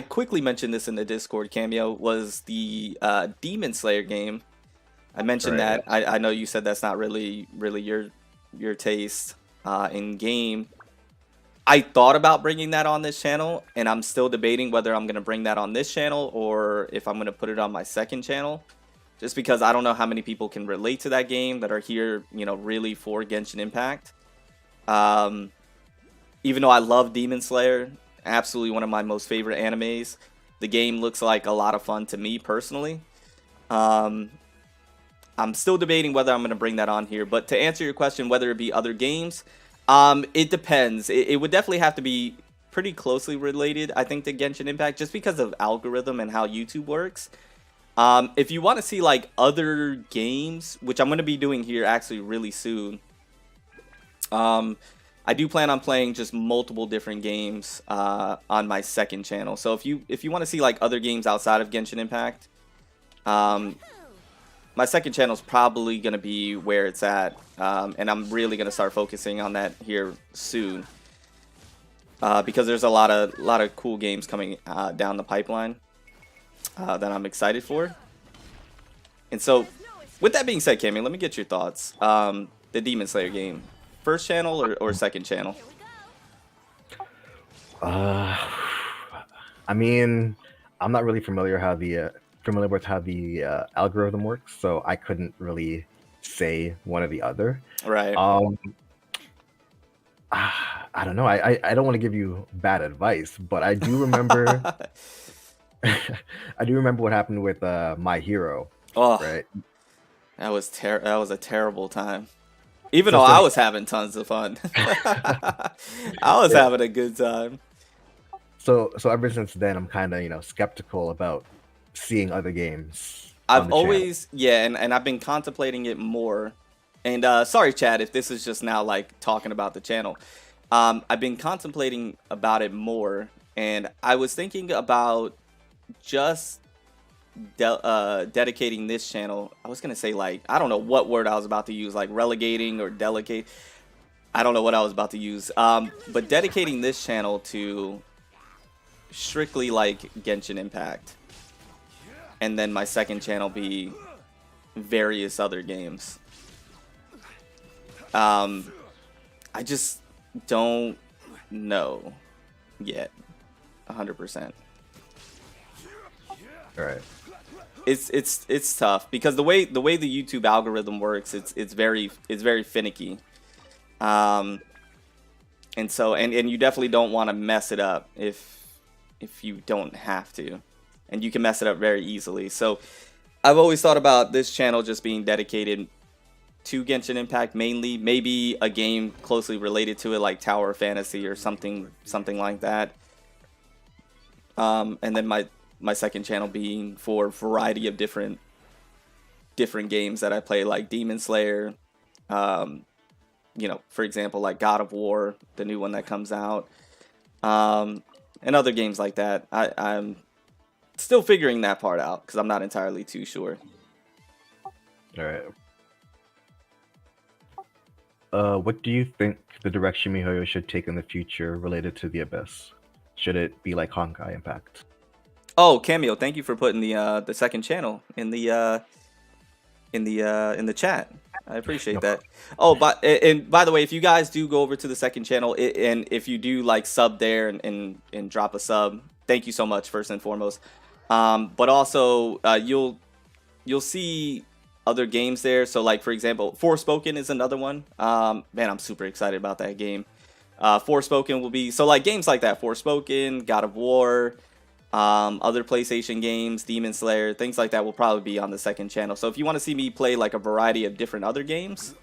S1: quickly mentioned this in the Discord. Cameo was the Demon Slayer game. I mentioned
S2: Right.
S1: that. I know you said that's not really your taste in game. I thought about bringing that on this channel, and I'm still debating whether I'm going to bring that on this channel or if I'm going to put it on my second channel. Just because I don't know how many people can relate to that game that are here, you know, really for Genshin Impact. Even though I love Demon Slayer, absolutely one of my most favorite animes, the game looks like a lot of fun to me personally. I'm still debating whether I'm going to bring that on here. But to answer your question, whether it be other games, it depends. It would definitely have to be pretty closely related, I think, to Genshin Impact, just because of algorithm and how YouTube works. If you want to see like other games, which I'm going to be doing here actually really soon, I do plan on playing just multiple different games on my second channel. So if you want to see like other games outside of Genshin Impact, my second channel is probably going to be where it's at, and I'm really going to start focusing on that here soon, because there's a lot of cool games coming down the pipeline that I'm excited for. And so, with that being said, Cammy, let me get your thoughts. The Demon Slayer game, first channel or second channel?
S2: I mean, I'm not really familiar with how the algorithm works, so I couldn't really say one or the other.
S1: Right.
S2: I don't know. I don't want to give you bad advice, but I do remember I do remember what happened with My Hero,
S1: Oh,
S2: right?
S1: that was a terrible time. Even
S2: So
S1: though I
S2: since
S1: was having tons of fun. I was
S2: yeah,
S1: having a good time.
S2: so ever since then, I'm kind of skeptical about seeing other games on
S1: I've
S2: the channel.
S1: always, yeah, and I've been contemplating it more. And sorry, Chad, if this is just now like talking about the channel. I've been contemplating about it more, and I was thinking about just dedicating this channel. I was gonna say, like, I don't know what word I was about to use, like relegating or delegate. I don't know what I was about to use. But dedicating this channel to strictly like Genshin Impact, and then my second channel be various other games. I just don't know yet, 100%.
S2: All right.
S1: It's tough because the way the YouTube algorithm works, it's very finicky. Um, and so and you definitely don't want to mess it up if you don't have to, and you can mess it up very easily. So I've always thought about this channel just being dedicated to Genshin Impact mainly, maybe a game closely related to it like Tower of Fantasy or something like that. And then my second channel being for a variety of different games that I play, like Demon Slayer, for example, like God of War, the new one that comes out, and other games like that. I'm still figuring that part out because I'm not entirely too sure.
S2: All right. What do you think the direction MiHoYo should take in the future related to the Abyss? Should it be like Honkai Impact?
S1: Oh, Cameo, thank you for putting the second channel in the chat. I appreciate
S2: No
S1: that.
S2: problem.
S1: Oh, and by the way, if you guys do go over to the second channel, and if you do like sub there and drop a sub, thank you so much first and foremost. But also you'll see other games there. So like for example, Forspoken is another one. Man, I'm super excited about that game. Forspoken will be so like games like that. Forspoken, God of War. Other PlayStation games, Demon Slayer, things like that will probably be on the second channel. So if you want to see me play like a variety of different other games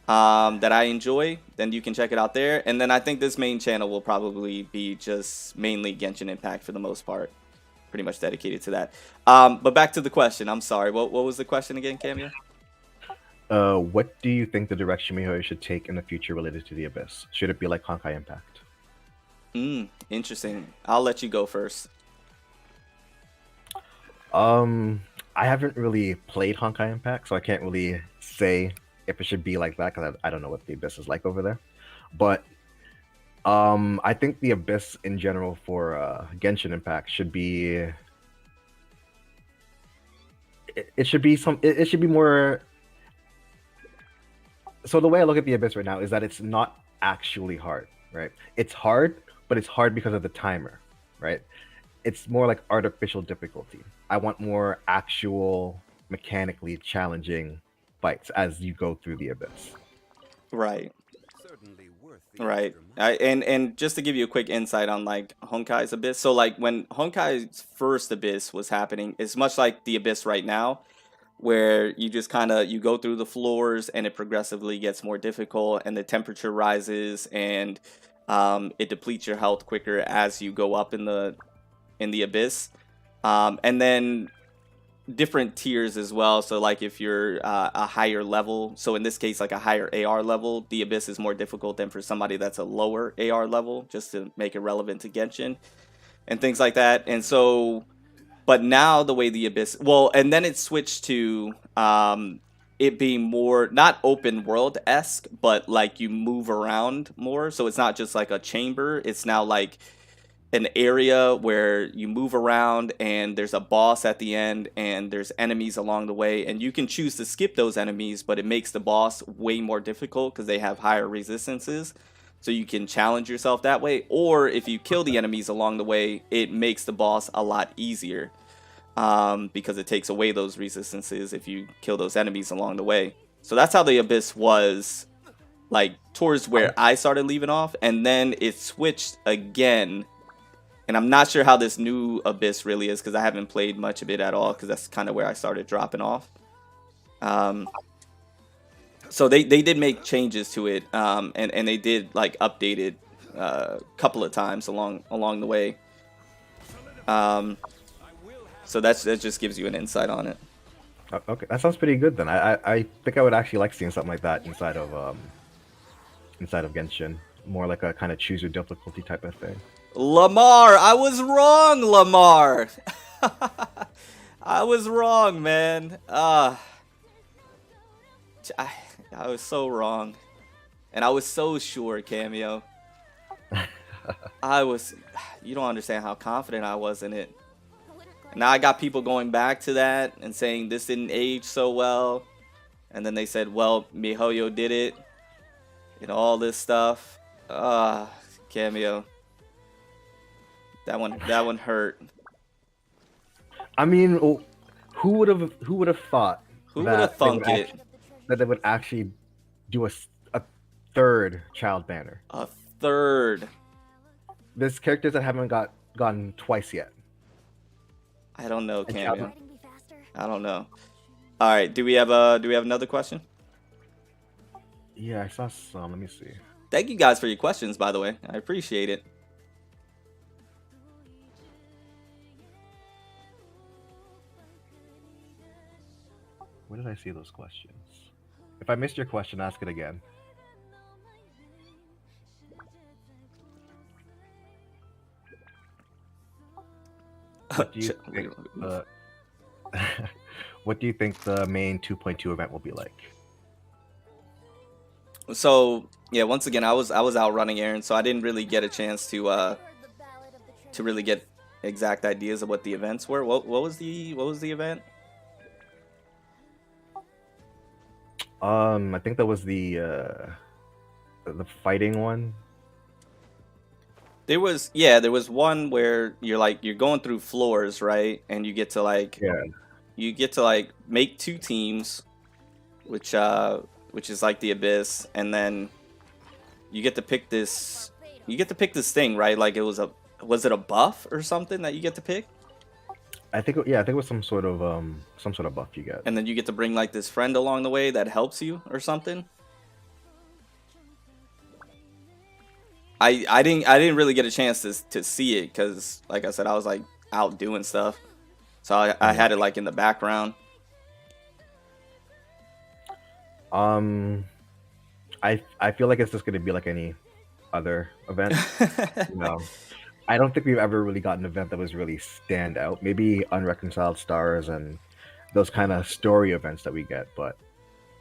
S1: that I enjoy, then you can check it out there. And then I think this main channel will probably be just mainly Genshin Impact for the most part. Pretty much dedicated to that. But back to the question. I'm sorry. What was the question again, Cameo?
S2: What do you think the direction MiHoYo should take in the future related to the Abyss? Should it be like Honkai Impact?
S1: Interesting. I'll let you go first.
S2: I haven't really played Honkai Impact, so I can't really say if it should be like that because I don't know what the Abyss is like over there. But I think the Abyss in general for Genshin Impact should be. It should be it should be more. So the way I look at the Abyss right now is that it's not actually hard, right? It's hard, but it's hard because of the timer, right? It's more like artificial difficulty. I want more actual, mechanically challenging fights as you go through the Abyss.
S1: Right. Right. And just to give you a quick insight on like Honkai's Abyss. So like when Honkai's first Abyss was happening, it's much like the Abyss right now, where you just kind of you go through the floors and it progressively gets more difficult and the temperature rises and it depletes your health quicker as you go up in the Abyss. And then different tiers as well. So like if you're a higher level, so in this case like a higher AR level, the Abyss is more difficult than for somebody that's a lower AR level, just to make it relevant to Genshin and things like that. And so but now the way the Abyss, well, and then it switched to it being more not open world-esque, but like you move around more. So it's not just like a chamber, it's now like an area where you move around and there's a boss at the end and there's enemies along the way, and you can choose to skip those enemies, but it makes the boss way more difficult because they have higher resistances, so you can challenge yourself that way. Or if you kill the enemies along the way, it makes the boss a lot easier because it takes away those resistances if you kill those enemies along the way. So that's how the Abyss was like towards where I started leaving off, and then it switched again And I'm not sure how this new Abyss really is because I haven't played much of it at all because that's kind of where I started dropping off. So they did make changes to it, and they did like update it a couple of times along the way. So that just gives you an insight on it.
S2: Okay, that sounds pretty good then. I think I would actually like seeing something like that inside of Genshin. More like a kind of choose your difficulty type of thing.
S1: Lamar, I was wrong, Lamar. I was wrong, man. I was so wrong. And I was so sure, Cameo. You don't understand how confident I was in it. Now I got people going back to that and saying this didn't age so well. And then they said, well, MiHoYo did it. And all this stuff. Cameo. That one hurt.
S2: I mean, who would have thought?
S1: Who would have thunk it?
S2: That they would actually do a third child banner.
S1: A third.
S2: There's characters that haven't gone twice yet.
S1: I don't know, Cameo. I don't know. All right, do we have another question?
S2: Yeah, I saw some. Let me see.
S1: Thank you guys for your questions, by the way. I appreciate it.
S2: Where did I see those questions? If I missed your question, ask it again. What do you think what do you think the main 2.2 event will be like?
S1: So yeah, once again, I was out running errands, so I didn't really get a chance to really get exact ideas of what the events were. What was the event?
S2: I think that was the fighting one.
S1: There was one where you're going through floors, right? And you get to make two teams, which is like the Abyss, and then you get to pick this thing, right? Like was it a buff or something that you get to pick?
S2: I think it was some sort of buff you get.
S1: And then you get to bring like this friend along the way that helps you or something. I didn't really get a chance to see it because, like I said, I was like out doing stuff, so I had it like in the background.
S2: I feel like it's just gonna be like any other event. I don't think we've ever really got an event that was really stand out. Maybe Unreconciled Stars and those kind of story events that we get, but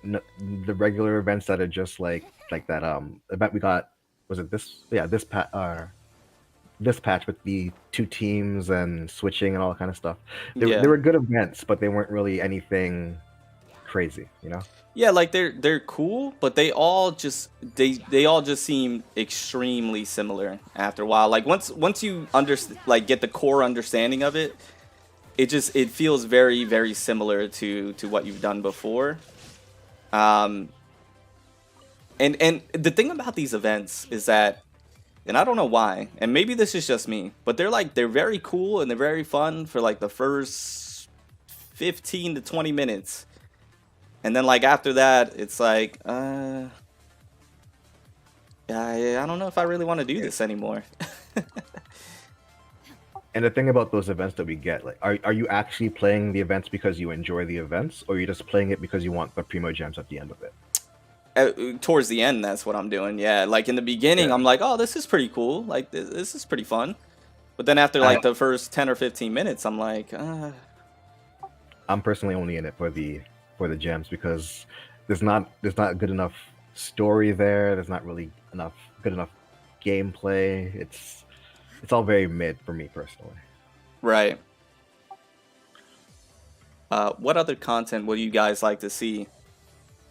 S2: the regular events that are just like that event we got. Was it this? Yeah, this patch with the two teams and switching and all that kind of stuff. They were good events, but they weren't really anything crazy, you know?
S1: Yeah, like they're cool, but they all just seem extremely similar after a while. Like once you get the core understanding of it, it feels very, very similar to what you've done before. And the thing about these events is that, and I don't know why, and maybe this is just me, but they're very cool and they're very fun for like the first 15 to 20 minutes. And then like after that, it's like, I don't know if I really want to do this anymore.
S2: And the thing about those events that we get, like, are you actually playing the events because you enjoy the events, or are you just playing it because you want the primo gems at the end of it?
S1: Towards the end, that's what I'm doing. Yeah, like in the beginning, I'm like, oh, this is pretty cool. Like this is pretty fun. But then after like the first 10 or 15 minutes, I'm like,
S2: I'm personally only in it for the gems because there's not good enough story there. There's not really good enough gameplay. It's all very mid for me personally.
S1: Right. What other content would you guys like to see?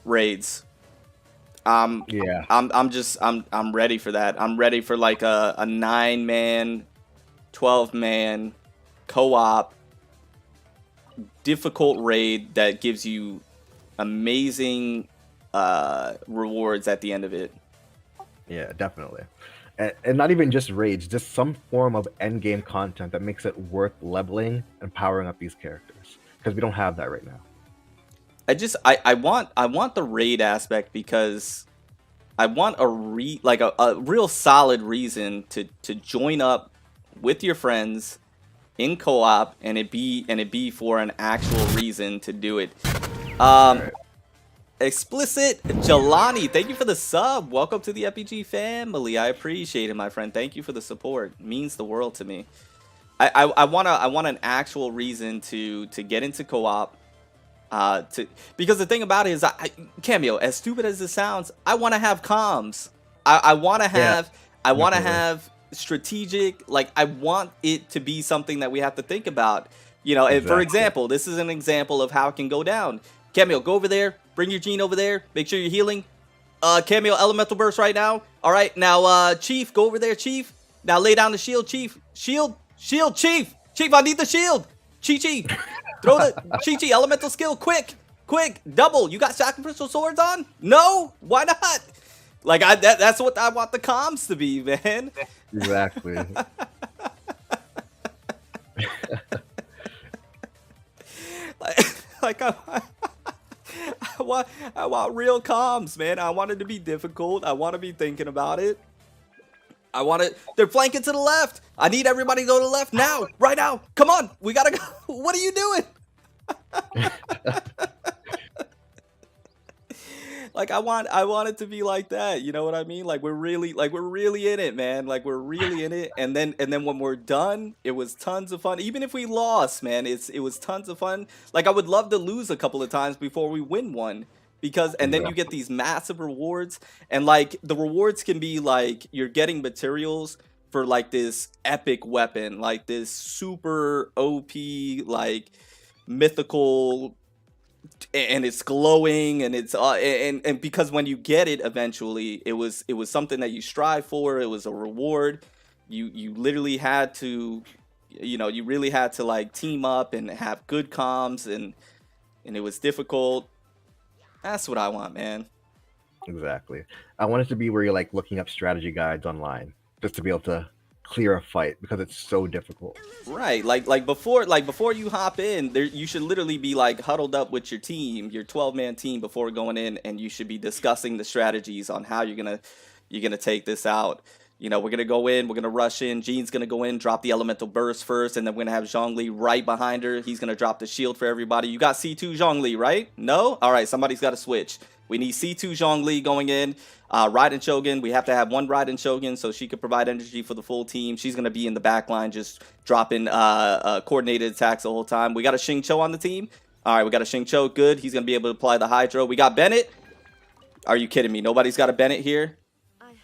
S1: Raids. I'm ready for that. I'm ready for like a 9-man, 12-man co-op difficult raid that gives you amazing rewards at the end of it.
S2: Yeah, definitely. And not even just raids, just some form of end game content that makes it worth leveling and powering up these characters, because we don't have that right now.
S1: I want the raid aspect because I want a real solid reason to join up with your friends in co-op, and it be for an actual reason to do it.
S2: Right.
S1: Explicit Jelani, thank you for the sub. Welcome to the FPG family. I appreciate it, my friend. Thank you for the support. It means the world to me. I want an actual reason to get into co-op. Because the thing about it is, Cameo, as stupid as it sounds, I want to have comms. I want to have strategic, like, I want it to be something that we have to think about. You know, and for example, this is an example of how it can go down. Cameo, go over there, bring your Gene over there, make sure you're healing. Cameo, elemental burst right now. All right, now Chief, go over there, Chief. Now lay down the shield, Chief. Shield, Chief. Chief, I need the shield. Chi. Throw the Chi elemental skill, quick, double. You got sacrificial swords on? No, why not? Like, that's what I want the comms to be, man.
S2: Exactly.
S1: like I want real comms, man. I want it to be difficult. I want to be thinking about it. I want it. They're flanking to the left. I need everybody to go to the left now, right now. Come on, we gotta go. What are you doing? Like, I want it to be like that. You know what I mean? Like, we're really in it, man. Like, we're really in it. And then when we're done, it was tons of fun. Even if we lost, man, it was tons of fun. Like, I would love to lose a couple of times before we win one. Because, and then you get these massive rewards, and like, the rewards can be like, you're getting materials for like this epic weapon, like this super OP, like mythical, and it's glowing, and it's and because when you get it eventually, it was something that you strive for. It was a reward. You literally had to, you really had to like team up and have good comms, and it was difficult. That's what I want, man.
S2: Exactly. I want it to be where you're like looking up strategy guides online just to be able to clear a fight, because it's so difficult.
S1: Right. Like before you hop in, there you should literally be like huddled up with your team, your 12-man team, before going in, and you should be discussing the strategies on how you're gonna take this out. We're gonna go in, we're gonna rush in. Jean's gonna go in, drop the elemental burst first, and then we're gonna have Zhongli right behind her. He's gonna drop the shield for everybody. You got C2 Zhongli, right? No? All right, somebody's got to switch. We need C2 Zhongli going in. Raiden Shogun, we have to have one Raiden Shogun so she could provide energy for the full team. She's gonna be in the back line, just dropping coordinated attacks the whole time. We got a Xingqiu on the team. All right, we got a Xingqiu. Good. He's gonna be able to apply the Hydro. We got Bennett. Are you kidding me? Nobody's got a Bennett here.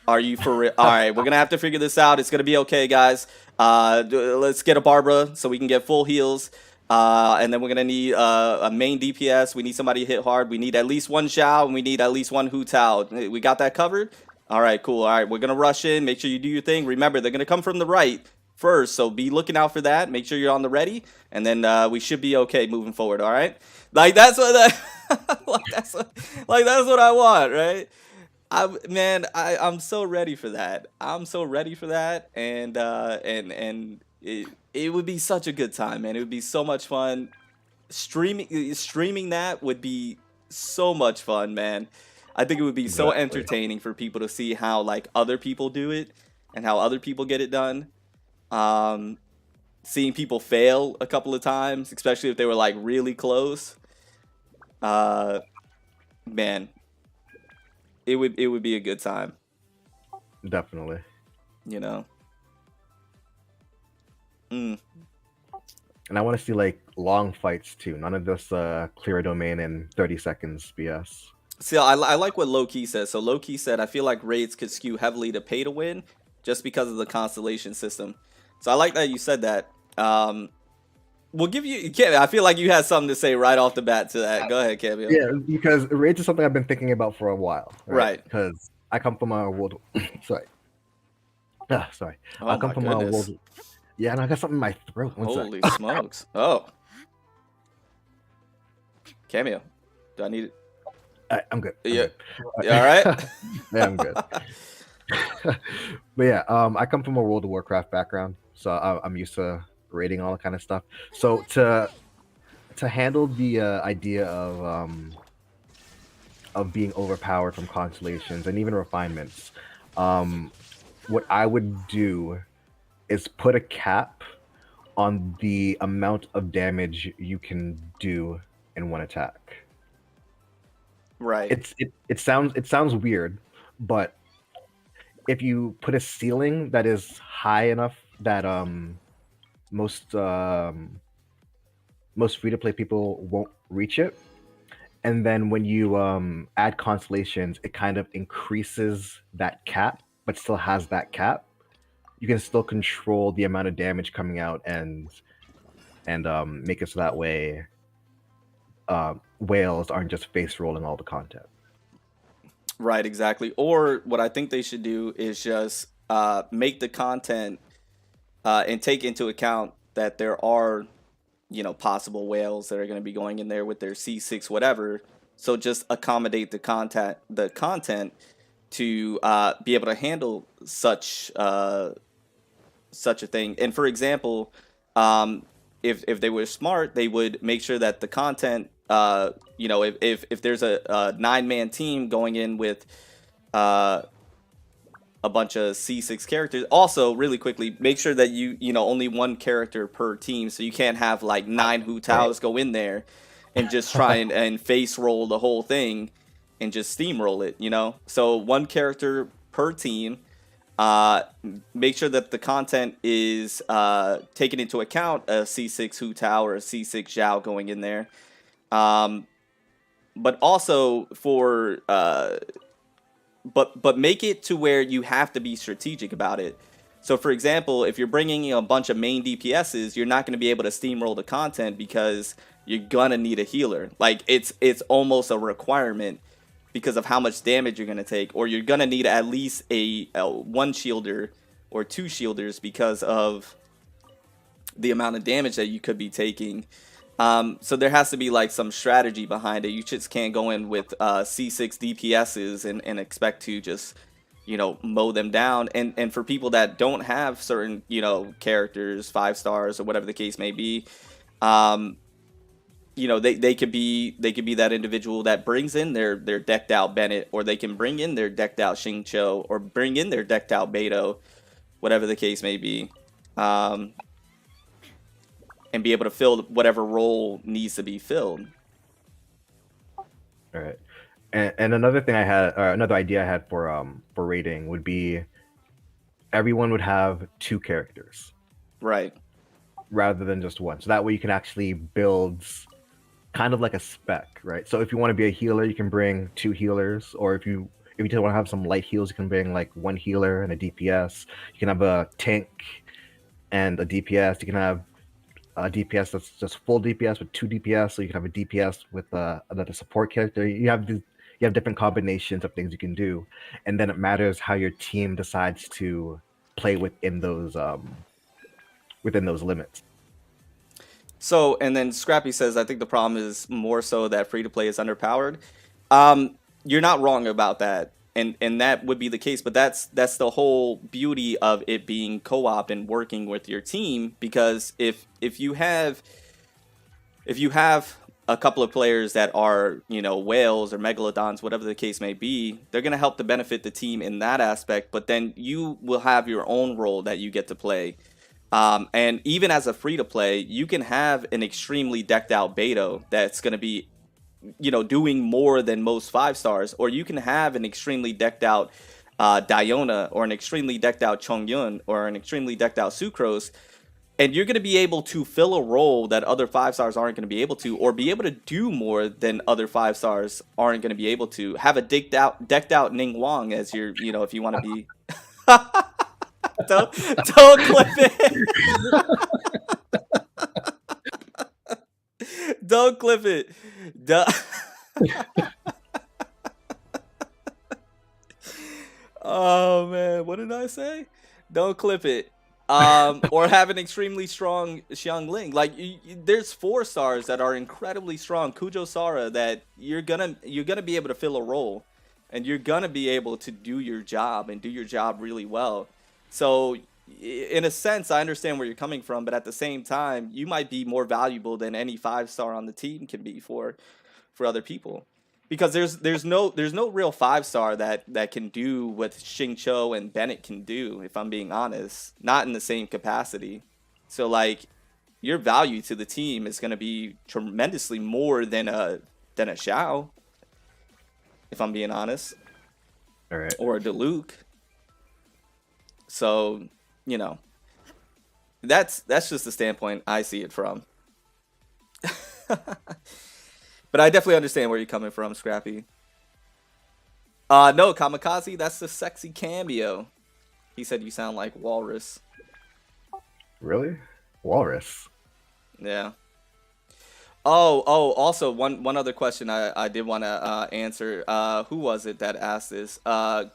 S1: Are you for real? All right, we're gonna have to figure this out. It's gonna be okay, guys. Let's get a Barbara so we can get full heals. And then we're gonna need a main DPS. We need somebody to hit hard. We need at least one Xiao, and we need at least one Hu Tao. We got that covered? All right, cool. All right, we're gonna rush in. Make sure you do your thing. Remember, they're gonna come from the right first, so be looking out for that. Make sure you're on the ready, and then we should be okay moving forward. All right, like that's what that's what I want, right? I'm so ready for that. I'm so ready for that, and it would be such a good time, man. It would be so much fun. Streaming that would be so much fun, man. I think it would be so entertaining for people to see how like other people do it and how other people get it done. Seeing people fail a couple of times, especially if they were like really close. Man. It would be a good time.
S2: Definitely.
S1: And
S2: I want to see like long fights too. None of this clear a domain in 30 seconds BS.
S1: See, I like what Low-Key says. So Low-Key said, I feel like raids could skew heavily to pay to win just because of the constellation system. So I like that you said that. We'll give you, I feel like you had something to say right off the bat to that. Go ahead, Cameo.
S2: Yeah, because raids is something I've been thinking about for a while.
S1: Right.
S2: Because I come from a world. Sorry. Sorry.
S1: Oh,
S2: I come from a world. Yeah, and I got something in my throat.
S1: Holy smokes. Oh. Cameo. Do I need it?
S2: I'm good.
S1: Yeah. You all right?
S2: Yeah, I'm good. But yeah, I come from a World of Warcraft background, so I'm used to raiding all that kind of stuff. So to handle the idea of being overpowered from constellations and even refinements, um, what I would do is put a cap on the amount of damage you can do in one attack.
S1: Right.
S2: It sounds weird, but if you put a ceiling that is high enough that most most free to play people won't reach it, and then when you add constellations, it kind of increases that cap, but still has that cap. You can still control the amount of damage coming out and make it so that way whales aren't just face rolling all the content.
S1: Right, exactly. Or what I think they should do is just make the content and take into account that there are, possible whales that are going to be going in there with their C6 whatever. So just accommodate the content to be able to handle such a thing. And for example, um, if they were smart, they would make sure that the content, if there's a 9-man team going in with uh, a bunch of C6 characters. Also, really quickly, make sure that only one character per team, so you can't have like 9 Hu
S2: Right.
S1: Taos go in there and just try and face roll the whole thing and just steamroll it. So one character per team. Uh, Make sure that the content is taking into account a C6 Hu Tao or a C6 Zhao going in there. Um, but also but make it to where you have to be strategic about it. So for example, if you're bringing in a bunch of main DPSs, you're not going to be able to steamroll the content because you're gonna need a healer. Like it's almost a requirement because of how much damage you're gonna take, or you're gonna need at least a one shielder or two shielders because of the amount of damage that you could be taking. So there has to be like some strategy behind it. You just can't go in with C6 DPSs and expect to just mow them down. And for people that don't have certain characters, 5 stars or whatever the case may be, um, they could be that individual that brings in their decked out Bennett, or they can bring in their decked out Xingqiu, or bring in their decked out Beto, whatever the case may be. Um, and be able to fill whatever role needs to be filled.
S2: All right. And another thing I had, another idea I had for rating would be everyone would have two characters
S1: Right.
S2: rather than just one. So that way you can actually build kind of like a spec, right? So if you want to be a healer, you can bring two healers, or if you just want to have some light heals, you can bring like one healer and a DPS. You can have a tank and a DPS. You can have a DPS that's just full DPS with two DPS, so you can have a DPS with another support character. You have different combinations of things you can do, and then it matters how your team decides to play within those limits.
S1: So, and then Scrappy says, I think the problem is more so that free to play is underpowered. You're not wrong about that, and that would be the case. But that's the whole beauty of it being co-op and working with your team. Because if you have a couple of players that are whales or megalodons, whatever the case may be, they're gonna help to benefit the team in that aspect. But then you will have your own role that you get to play. And even as a free to play, you can have an extremely decked out Beto that's going to be, doing more than most 5 stars, or you can have an extremely decked out Diona, or an extremely decked out Chongyun, or an extremely decked out Sucrose, and you're going to be able to fill a role that other 5 stars aren't going to be able to, or be able to do more than other 5 stars aren't going to be able to. Have a decked out Ning Wang as your, if you want to be. Don't clip it. Don't clip it. Oh man, what did I say? Don't clip it. Or have an extremely strong Xiangling. Like there's 4 stars that are incredibly strong. Kujo Sara that you're gonna be able to fill a role. and you're gonna be able to do your job and do your job really well. So, in a sense, I understand where you're coming from, but at the same time, you might be more valuable than any 5 star on the team can be for other people. Because there's no real 5 star that can do what Xingqiu and Bennett can do, if I'm being honest. Not in the same capacity. So like your value to the team is gonna be tremendously more than a Xiao, if I'm being honest.
S2: All right.
S1: Or a Diluc. So, you know, that's just the standpoint I see it from. But I definitely understand where you're coming from, Scrappy. No, Kamikaze, that's the sexy cameo. He said you sound like Walrus.
S2: Really? Walrus.
S1: Yeah. Oh, also one other question I did want to answer. Who was it that asked this?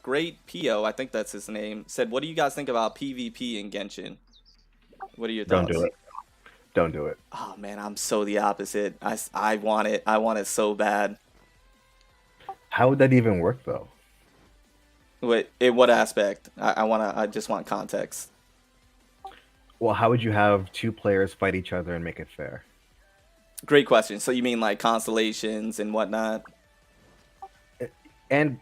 S1: Great Pio, I think that's his name, said, "What do you guys think about PvP in Genshin? What are your
S2: Don't
S1: thoughts?"
S2: do it. Don't do it.
S1: Oh man, I'm so the opposite. I want it. I want it so bad.
S2: How would that even work though?
S1: In what aspect? I just want context.
S2: Well, how would you have two players fight each other and make it fair?
S1: Great question. So you mean like constellations and whatnot?
S2: And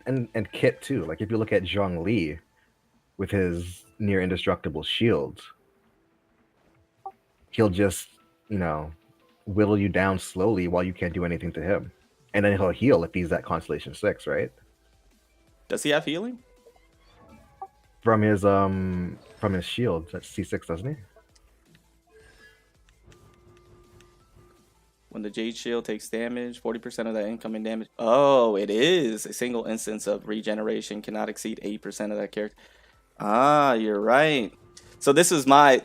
S2: Kit too. Like if you look at Zhong Li with his near indestructible shield, he'll just, whittle you down slowly while you can't do anything to him. And then he'll heal if he's at Constellation 6, right?
S1: Does he have healing?
S2: From his shield, that's C6, doesn't he?
S1: When the Jade Shield takes damage, 40% of that incoming damage. Oh, it is. A single instance of regeneration cannot exceed 8% of that character. Ah, you're right. So this was my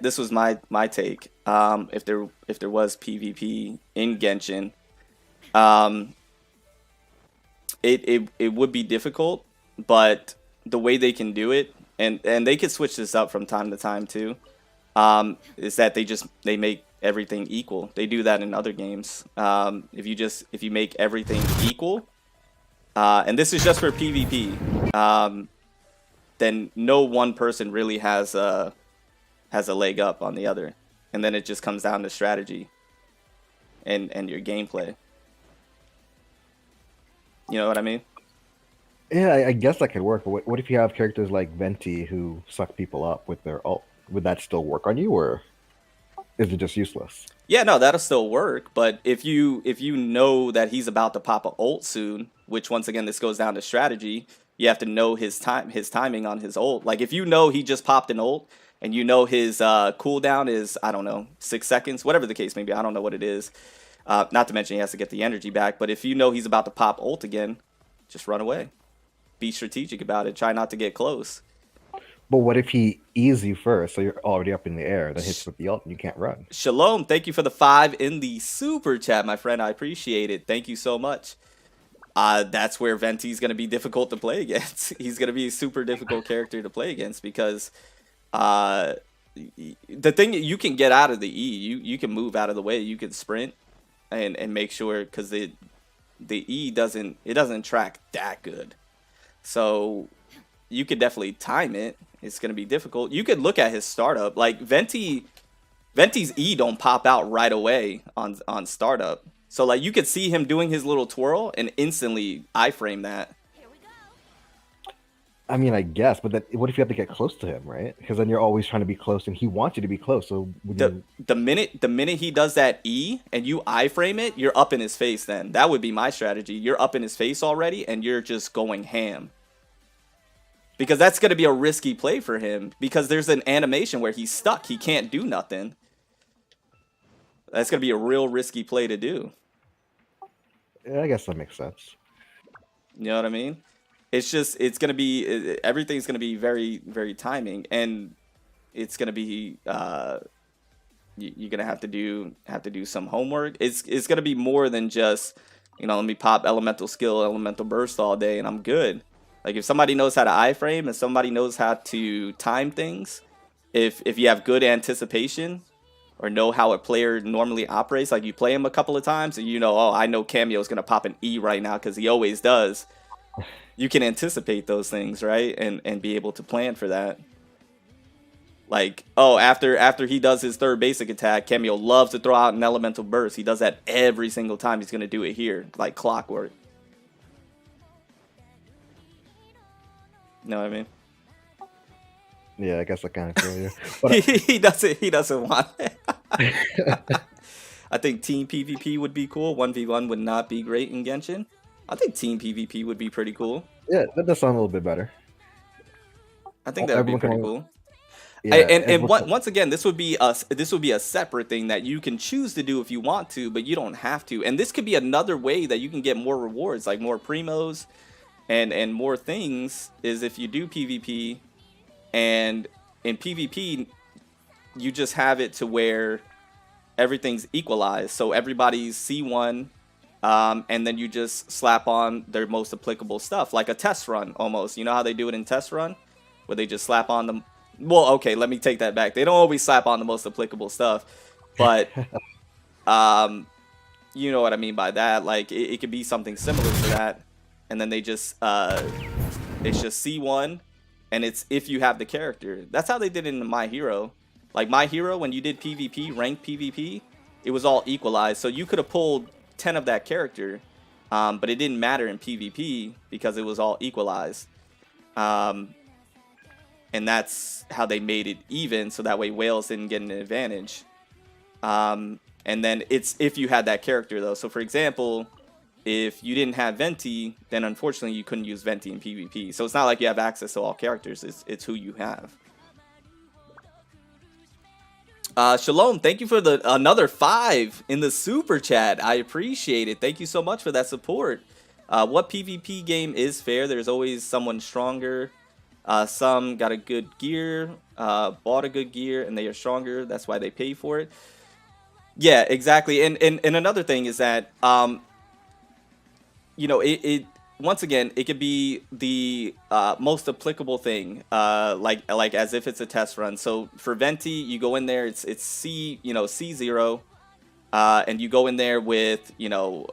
S1: take. If there was PvP in Genshin, it would be difficult, but the way they can do it, and they could switch this up from time to time too, is that they make everything equal. They do that in other games. If you make everything equal, and this is just for PvP, then no one person really has a leg up on the other, and then it just comes down to strategy and your gameplay. You know what I mean?
S2: Yeah, I guess that could work. But what if you have characters like Venti who suck people up with their ult? Would that still work on you, or is it just useless?
S1: Yeah, no, that'll still work. But if you know that he's about to pop a ult soon, which once again this goes down to strategy, you have to know his timing on his ult. Like if you know he just popped an ult and you know his cooldown is, I don't know, 6 seconds, whatever the case may be. I don't know what it is. Not to mention he has to get the energy back. But if you know he's about to pop ult again, just run away. Be strategic about it. Try not to get close.
S2: But what if he E's you first, so you're already up in the air, then hits with the ult and you can't run?
S1: Shalom, thank you for the 5 in the super chat, my friend. I appreciate it. Thank you so much. That's where Venti's going to be difficult to play against. He's going to be a super difficult character to play against because the thing, you can get out of the E. You can move out of the way. You can sprint and make sure, because the E doesn't track that good. So you could definitely time it. It's going to be difficult. You could look at his startup. Like Venti's E don't pop out right away on startup. So like you could see him doing his little twirl and instantly iframe that.
S2: I mean, I guess, but then what if you have to get close to him, right? Because then you're always trying to be close, and he wants you to be close. So
S1: the minute he does that E and you iframe it, you're up in his face. Then that would be my strategy. You're up in his face already, and you're just going ham. Because that's going to be a risky play for him. Because there's an animation where he's stuck. He can't do nothing. That's going to be a real risky play to do.
S2: Yeah, I guess that makes sense.
S1: You know what I mean? It's going to be, everything's going to be very, very timing. And it's going to be, you're going to have to do some homework. It's going to be more than just, let me pop elemental skill, elemental burst all day and I'm good. Like if somebody knows how to iframe and somebody knows how to time things, if you have good anticipation or know how a player normally operates, like you play him a couple of times and oh, I know Cameo's going to pop an E right now because he always does. you can anticipate those things, right? And be able to plan for that. Like, oh, after he does his third basic attack, Cameo loves to throw out an elemental burst. He does that every single time. He's gonna do it here, like clockwork. You know what I mean?
S2: Yeah, I guess I kind of feel you. But
S1: He doesn't want it. I think team PvP would be cool. 1v1 would not be great in Genshin. I think team PvP would be pretty cool.
S2: yeah, that does sound a little bit better.
S1: I think that would be
S2: Everyone
S1: pretty
S2: can-
S1: cool.
S2: Yeah,
S1: And
S2: everyone can-
S1: once again, this would be a separate thing that you can choose to do if you want to, but you don't have to. And this could be another way that you can get more rewards, like more primos and more things, is if you do PvP. And in PvP, you just have it to where everything's equalized. So everybody's C1, and then you just slap on their most applicable stuff, like a test run almost. You know how they do it in test run? Where they just slap on them. Well, okay, let me take that back. They don't always slap on the most applicable stuff. But, you know what I mean by that. Like, it could be something similar to that. And then they just, it's just C1. And it's if you have the character. That's how they did it in My Hero. Like My Hero, when you did PvP, ranked PvP, it was all equalized. So you could have pulled 10 of that character, but it didn't matter in PvP because it was all equalized. And that's how they made it even, so that way whales didn't get an advantage. And then it's if you had that character, though. So for example, if you didn't have Venti, then unfortunately you couldn't use Venti in PvP. So it's not like you have access to all characters, it's who you have. Shalom, thank you for another 5 in the super chat. I appreciate it. Thank you so much for that support. What PvP game is fair? There's always someone stronger. Some got a good gear, bought a good gear, and they are stronger. That's why they pay for it. Yeah, exactly. And another thing is that, you know, it once again, it could be the most applicable thing, like as if it's a test run. So for Venti, you go in there, it's C, you know, C0, and you go in there with, you know,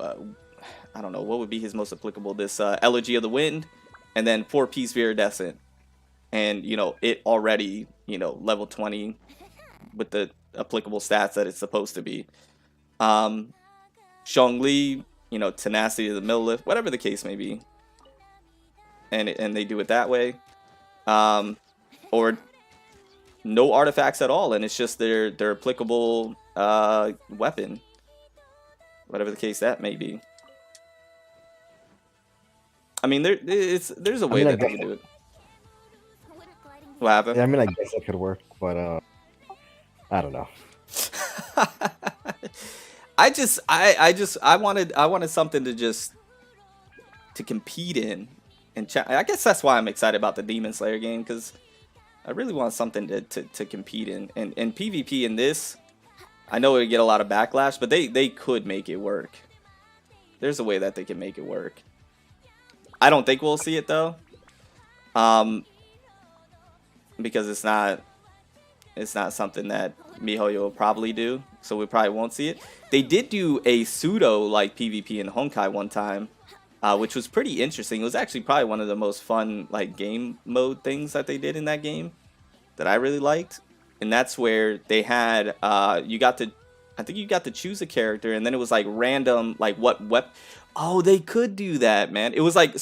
S1: I don't know, what would be his most applicable? This Elegy of the Wind, and then 4-piece Viridescent. And, you know, it already, you know, level 20 with the applicable stats that it's supposed to be. Zhongli, you know, tenacity of the middle lift, whatever the case may be. And they do it that way. Or no artifacts at all, and it's just their applicable weapon. Whatever the case that may be. I mean, there's a way that they can do it. What happened?
S2: Yeah, I mean, I guess it could work, but I don't know.
S1: I wanted something to compete in, and I guess that's why I'm excited about the Demon Slayer game, because I really want something to compete in. And PvP in this, I know it would get a lot of backlash, but they could make it work. There's a way that they can make it work. I don't think we'll see it though, because it's not something that MiHoYo will probably do, so we probably won't see it. They did do a pseudo like PvP in Honkai one time, which was pretty interesting. It was actually probably one of the most fun like game mode things that they did in that game that I really liked. And that's where they had I think you got to choose a character, and then it was like random like what Oh, they could do that, man. It was like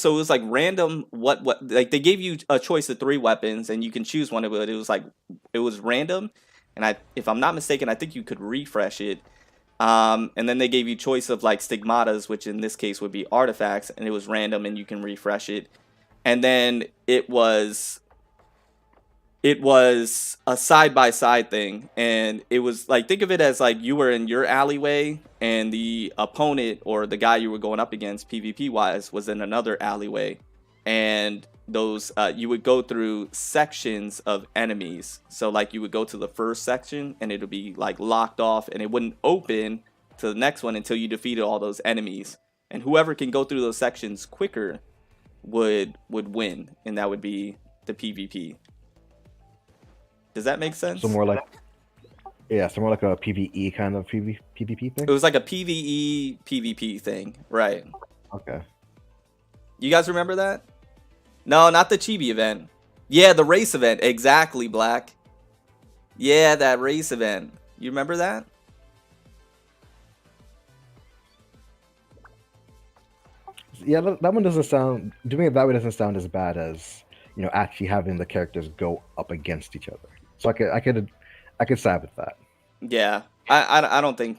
S1: random what like they gave you a choice of 3 weapons and you can choose one of it. It was random, and if I'm not mistaken, I think you could refresh it. And then they gave you choice of like stigmatas, which in this case would be artifacts, and it was random and you can refresh it. And then it was a side-by-side thing, and it was like, think of it as like you were in your alleyway and the opponent or the guy you were going up against PvP wise was in another alleyway, and those you would go through sections of enemies. So like you would go to the first section and it would be like locked off, and it wouldn't open to the next one until you defeated all those enemies, and whoever can go through those sections quicker would win, and that would be the PvP. Does that make sense?
S2: So more like a PvE kind of PvP thing?
S1: It was like a PvE PvP thing, right?
S2: Okay.
S1: You guys remember that? No, not the Chibi event. Yeah, the race event. Exactly, Black. Yeah, that race event. You remember that?
S2: Yeah, that one doesn't sound. Doing it that way doesn't sound as bad as actually having the characters go up against each other. So I could side with that.
S1: Yeah, I don't think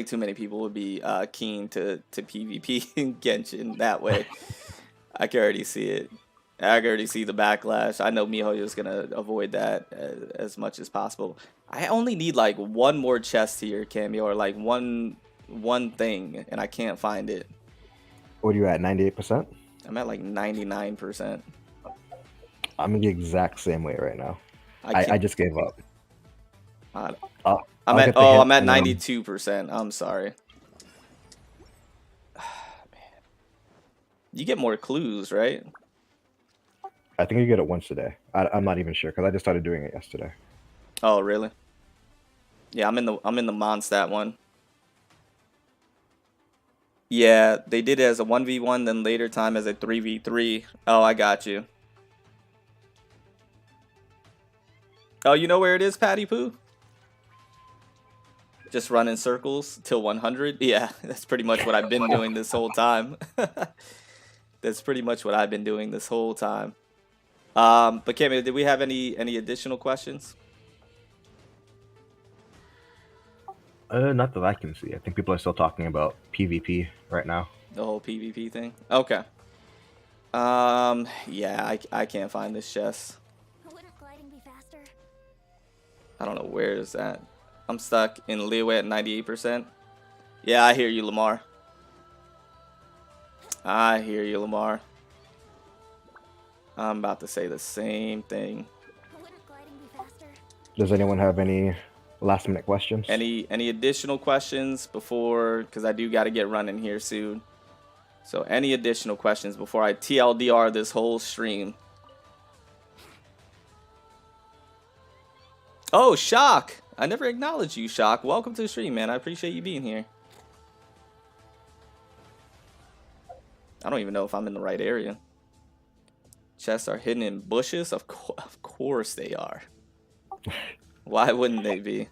S1: too many people would be keen to PvP in Genshin that way. I can already see it. I can already see the backlash. I know MiHoYo is gonna avoid that as much as possible. I only need like one more chest here, Cameo, or like one thing, and I can't find it.
S2: What are you at? 98%?
S1: I'm at like 99%.
S2: I'm in the exact same way right now. I just gave up.
S1: I'm at I'm at 92%. I'm sorry. Man. You get more clues, right?
S2: I think you get it once a day. I'm not even sure because I just started doing it yesterday.
S1: Oh, really? Yeah, I'm in the Mondstadt one. Yeah, they did it as a 1v1, then later time as a 3v3. Oh, I got you. Oh, you know where it is, Patty Poo? Just run in circles till 100? Yeah, that's pretty much what I've been doing this whole time. That's pretty much what I've been doing this whole time. But Camille, did we have any additional questions?
S2: Not that I can see. I think people are still talking about PvP right now.
S1: The whole PvP thing? Okay. Yeah, I can't find this chest.
S3: Wouldn't gliding be faster?
S1: I don't know where is that. I'm stuck in Leeway at 98%. Yeah, I hear you, Lamar. I hear you, Lamar. I'm about to say the same thing.
S3: Wouldn't gliding be faster?
S2: Does anyone have any last minute questions?
S1: Any additional questions before, because I do got to get running here soon. So any additional questions before I TLDR this whole stream? Oh, Shock. I never acknowledged you, Shock. Welcome to the stream, man. I appreciate you being here. I don't even know if I'm in the right area. Chests are hidden in bushes? Of course they are. Why wouldn't they be?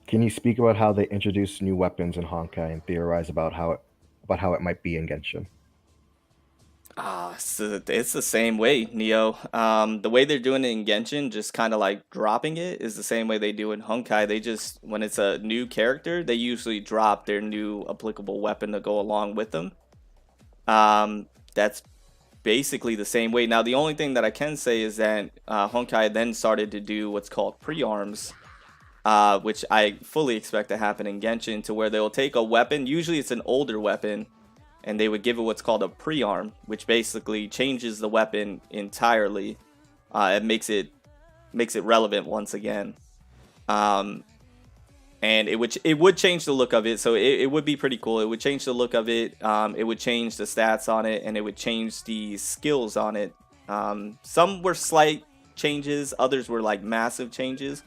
S2: Can you speak about how they introduce new weapons in Honkai and theorize about how it might be in Genshin?
S1: It's the same way, Neo. The way they're doing it in Genshin, just kind of like dropping it, is the same way they do in Honkai. They just, when it's a new character, they usually drop their new applicable weapon to go along with them. That's basically the same way. Now, the only thing that I can say is that Honkai then started to do what's called pre-arms, which I fully expect to happen in Genshin, to where they'll take a weapon, usually it's an older weapon, and they would give it what's called a pre-arm, which basically changes the weapon entirely. It makes it relevant once again. And it would change the look of it, so it would be pretty cool. It would change the look of it, it would change the stats on it, and it would change the skills on it. Some were slight changes, others were like massive changes.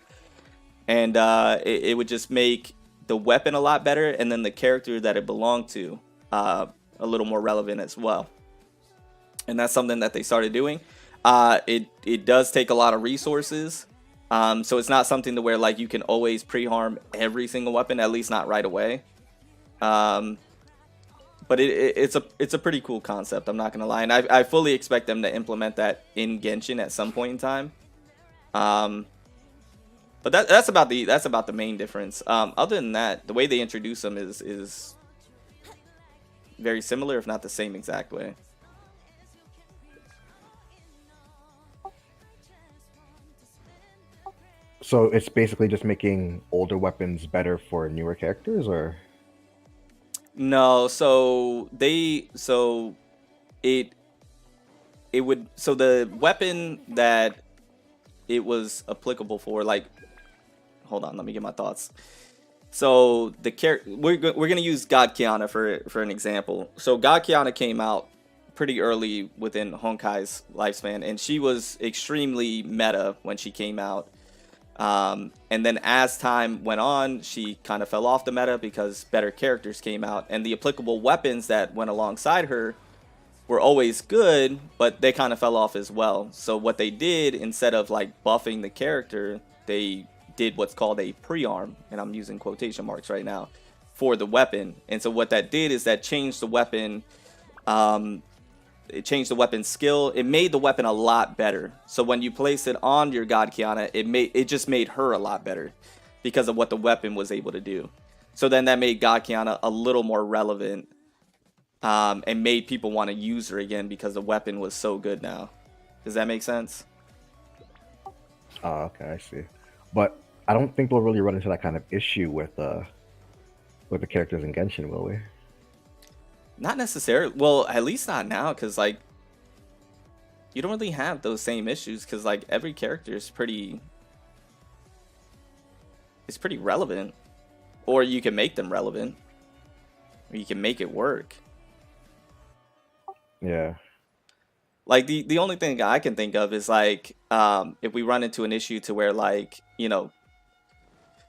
S1: And it would just make the weapon a lot better, and then the character that it belonged to a little more relevant as well. And that's something that they started doing. It does take a lot of resources. So it's not something to where like you can always pre-harm every single weapon, at least not right away. But it's a pretty cool concept, I'm not gonna lie, and I fully expect them to implement that in Genshin at some point in time. But that's about the main difference. Other than that, the way they introduce them is very similar, if not the same exact way.
S2: So it's basically just making older weapons better for newer characters, or?
S1: No, so the weapon that it was applicable for, like, hold on, let me get my thoughts. So the character we're gonna use God Kiana for an example. So God Kiana came out pretty early within Honkai's lifespan, and she was extremely meta when she came out. And then as time went on, she kind of fell off the meta because better characters came out, and the applicable weapons that went alongside her were always good, but they kind of fell off as well. So what they did, instead of like buffing the character, they did what's called a pre-arm, and I'm using quotation marks right now, for the weapon. And so what that did is that changed the weapon. It changed the weapon skill. It made the weapon a lot better. So when you place it on your God Kiana, it just made her a lot better because of what the weapon was able to do. So then that made God Kiana a little more relevant, and made people want to use her again because the weapon was so good now. Does that make sense?
S2: Oh, okay, I see. But I don't think we'll really run into that kind of issue with the characters in Genshin, will we?
S1: Not necessarily. Well, at least not now, because like you don't really have those same issues, because like every character is pretty relevant, or you can make them relevant, or you can make it work.
S2: Yeah.
S1: Like the only thing I can think of is like if we run into an issue to where like, you know,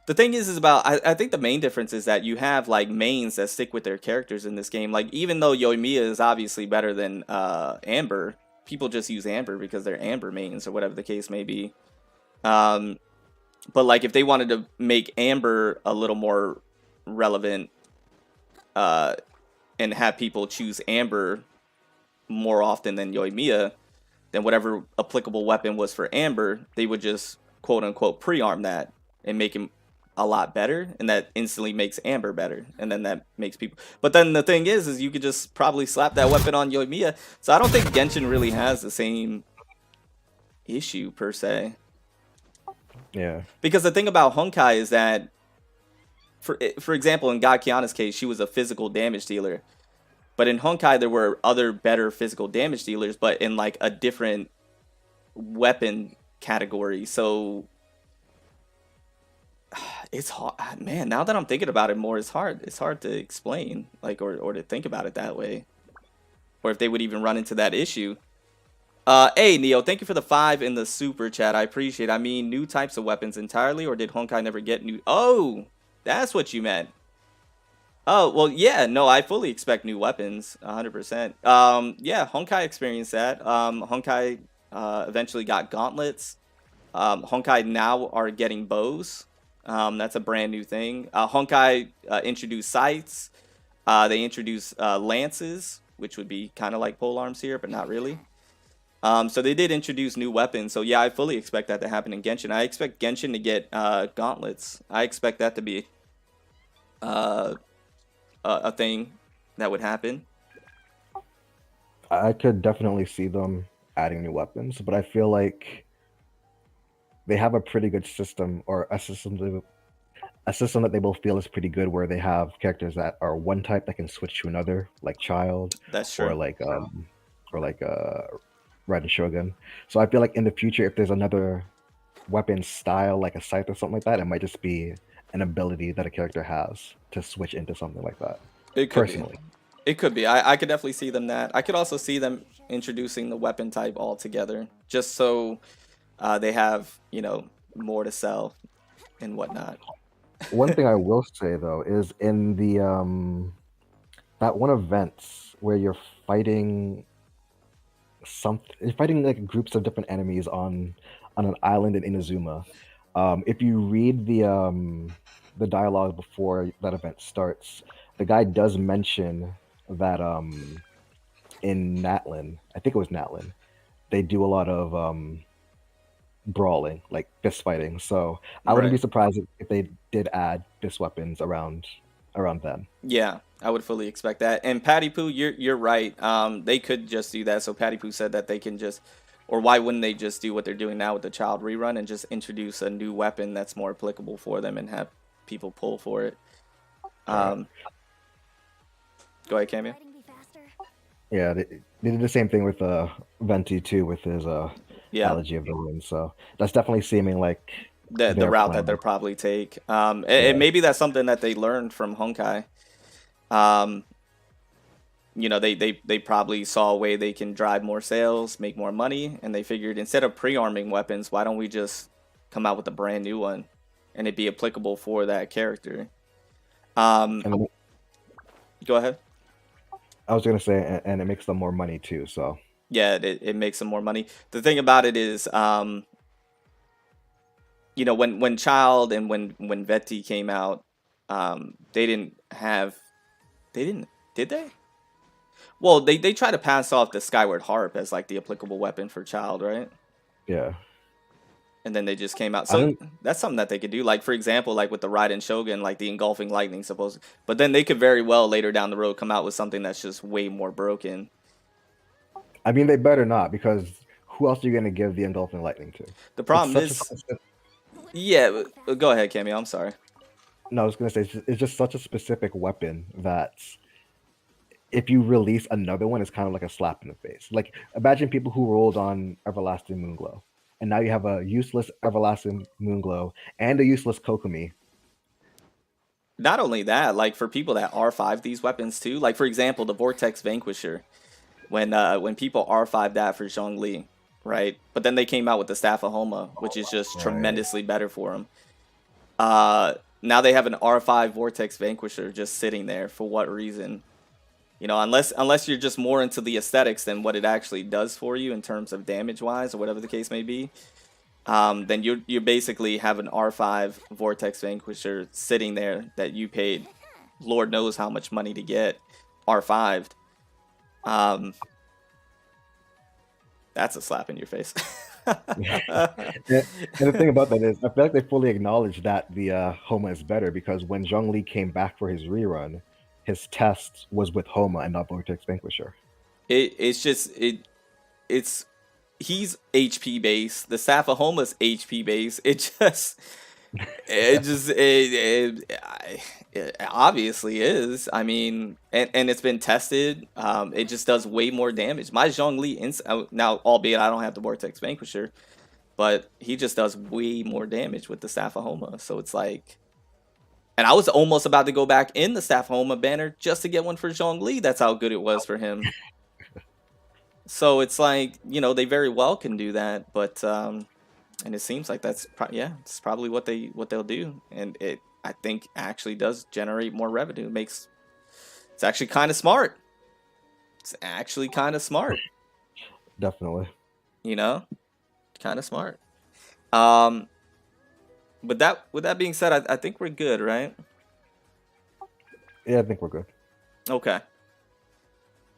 S1: the thing is about I think the main difference is that you have like mains that stick with their characters in this game. Like even though Yoimiya is obviously better than Amber, people just use Amber because they're Amber mains or whatever the case may be. But like if they wanted to make Amber a little more relevant and have people choose Amber more often than Yoimiya, then whatever applicable weapon was for Amber, they would just quote unquote pre-arm that and make him a lot better, and that instantly makes Amber better, and then that makes people. But then the thing is you could just probably slap that weapon on Yoimiya. So I don't think Genshin really has the same issue per se.
S2: Yeah.
S1: Because the thing about Honkai is that, for example, in God Kiana's case, she was a physical damage dealer. But in Honkai, there were other better physical damage dealers, but in like a different weapon category. So it's hard, man. Now that I'm thinking about it more, it's hard. It's hard to explain, like, or to think about it that way, or if they would even run into that issue. Hey Neo, thank you for the 5 in the super chat. I appreciate it. I mean, new types of weapons entirely, or did Honkai never get new? Oh, that's what you meant. Oh, well, yeah, no, I fully expect new weapons, 100%. Yeah, Honkai experienced that. Honkai eventually got gauntlets. Honkai now are getting bows. That's a brand new thing. Honkai introduced sights. They introduced lances, which would be kind of like polearms here, but not really. So they did introduce new weapons. So yeah, I fully expect that to happen in Genshin. I expect Genshin to get gauntlets. I expect that to be a thing that would happen.
S2: I could definitely see them adding new weapons, but I feel like they have a pretty good system, or a system that they both feel is pretty good, where they have characters that are one type that can switch to another, like Child.
S1: That's true.
S2: Or like Red Shogun. So I feel like in the future, if there's another weapon style, like a scythe or something like that, it might just be an ability that a character has to switch into something like that.
S1: It could
S2: Personally.
S1: It could be. I could definitely see them that. I could also see them introducing the weapon type altogether, just so they have, you know, more to sell and whatnot.
S2: One thing I will say though is in the that one event where you're fighting like groups of different enemies on an island in Inazuma. If you read the dialogue before that event starts, the guy does mention that in Natlin, I think it was Natlin, they do a lot of brawling, like fist fighting. So I wouldn't be surprised if they did add fist weapons around then.
S1: Yeah, I would fully expect that. And Patty Poo, you're right. They could just do that. So Patty Poo said that they can just, or why wouldn't they just do what they're doing now with the Child rerun and just introduce a new weapon that's more applicable for them and have people pull for it. Go ahead, Cameo.
S2: Yeah, they did the same thing with Venti too, with his Allergy of the Wind. So that's definitely seeming like
S1: the route that they'll probably take. And maybe that's something that they learned from Honkai. You know, they probably saw a way they can drive more sales, make more money, and they figured instead of pre-arming weapons, why don't we just come out with a brand new one and it'd be applicable for that character. Go ahead.
S2: I was gonna say, and it makes them more money too. So
S1: Yeah, it makes them more money. The thing about it is, you know, when Child and when Veti came out, they didn't have, they didn't, did they? Well, they try to pass off the Skyward Harp as like the applicable weapon for Child, right?
S2: yeah,
S1: And then they just came out.
S2: I
S1: So
S2: don't.
S1: that's something that they could do. Like for example, like with the Raiden Shogun, like the engulfing lightning, supposed. But then they could very well later down the road come out with something that's just way more broken.
S2: I mean, they better not, because who else are you gonna give the engulfing lightning to?
S1: The
S2: It's
S1: problem
S2: such a
S1: is,
S3: Wouldn't
S1: yeah.
S3: gliding be
S1: Go
S3: faster?
S1: ahead, Cameo. I'm sorry.
S2: no. I was gonna say it's just such a specific weapon that if you release another one, it's kind of like a slap in the face. Like imagine people who rolled on Everlasting Moonglow, and now you have a useless Everlasting Moonglow and a useless Kokomi.
S1: Not only that, like for people that R5 these weapons too, like for example, the Vortex Vanquisher, when people R5 that for Zhongli, right? But then they came out with the Staff of Homa, which is just
S2: Right.
S1: tremendously better for them. Now they have an R5 Vortex Vanquisher just sitting there. For what reason? You know, unless you're just more into the aesthetics than what it actually does for you in terms of damage wise or whatever the case may be. Then you basically have an R5 Vortex Vanquisher sitting there that you paid Lord knows how much money to get R5'd. Um, that's a slap in your face.
S2: And the thing about that is, I feel like they fully acknowledge that the Homa is better, because when Zhongli came back for his rerun, his test was with Homa and not Vortex Vanquisher.
S1: It's just it's he's HP based. The Staff of Homa's HP based. It obviously is. I mean, and it's been tested. It just does way more damage. My Zhongli now, albeit I don't have the Vortex Vanquisher, but he just does way more damage with the Staff of Homa. So it's like, and I was almost about to go back in the Staff of Homa banner just to get one for Zhongli. That's how good it was for him. So it's like, you know, they very well can do that, but and it seems like yeah, it's probably what they'll do, and it, I think, actually does generate more revenue. It's actually kind of smart. It's actually kind of smart,
S2: Definitely.
S1: you know, kind of smart. Um, but that with that being said, I think we're good, right?
S2: Yeah, I think we're good.
S1: Okay.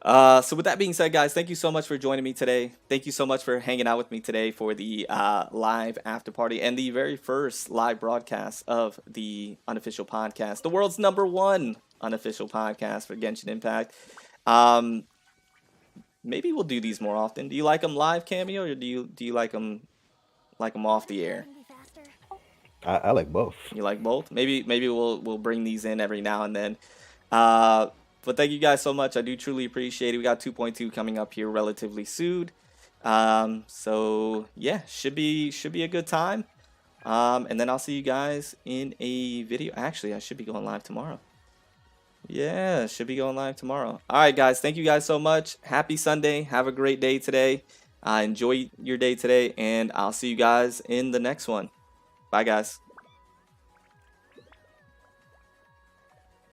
S1: So with that being said, guys, thank you so much for joining me today. Thank you so much for hanging out with me today for the live after party and the very first live broadcast of the unofficial podcast, the world's '1 unofficial podcast for Genshin Impact. Um, Maybe we'll do these more often. Do you like them live, Cameo, or do you like them off the air?
S3: Gliding be faster?
S2: I like both.
S1: You like both? Maybe we'll bring these in every now and then. But thank you guys so much. I do truly appreciate it. We got 2.2 coming up here relatively soon. So yeah, should be a good time. And then I'll see you guys in a video. Actually, I should be going live tomorrow. Yeah, should be going live tomorrow. All right, guys. Thank you guys so much. Happy Sunday. Have a great day today. Enjoy your day today, and I'll see you guys in the next one. Bye, guys.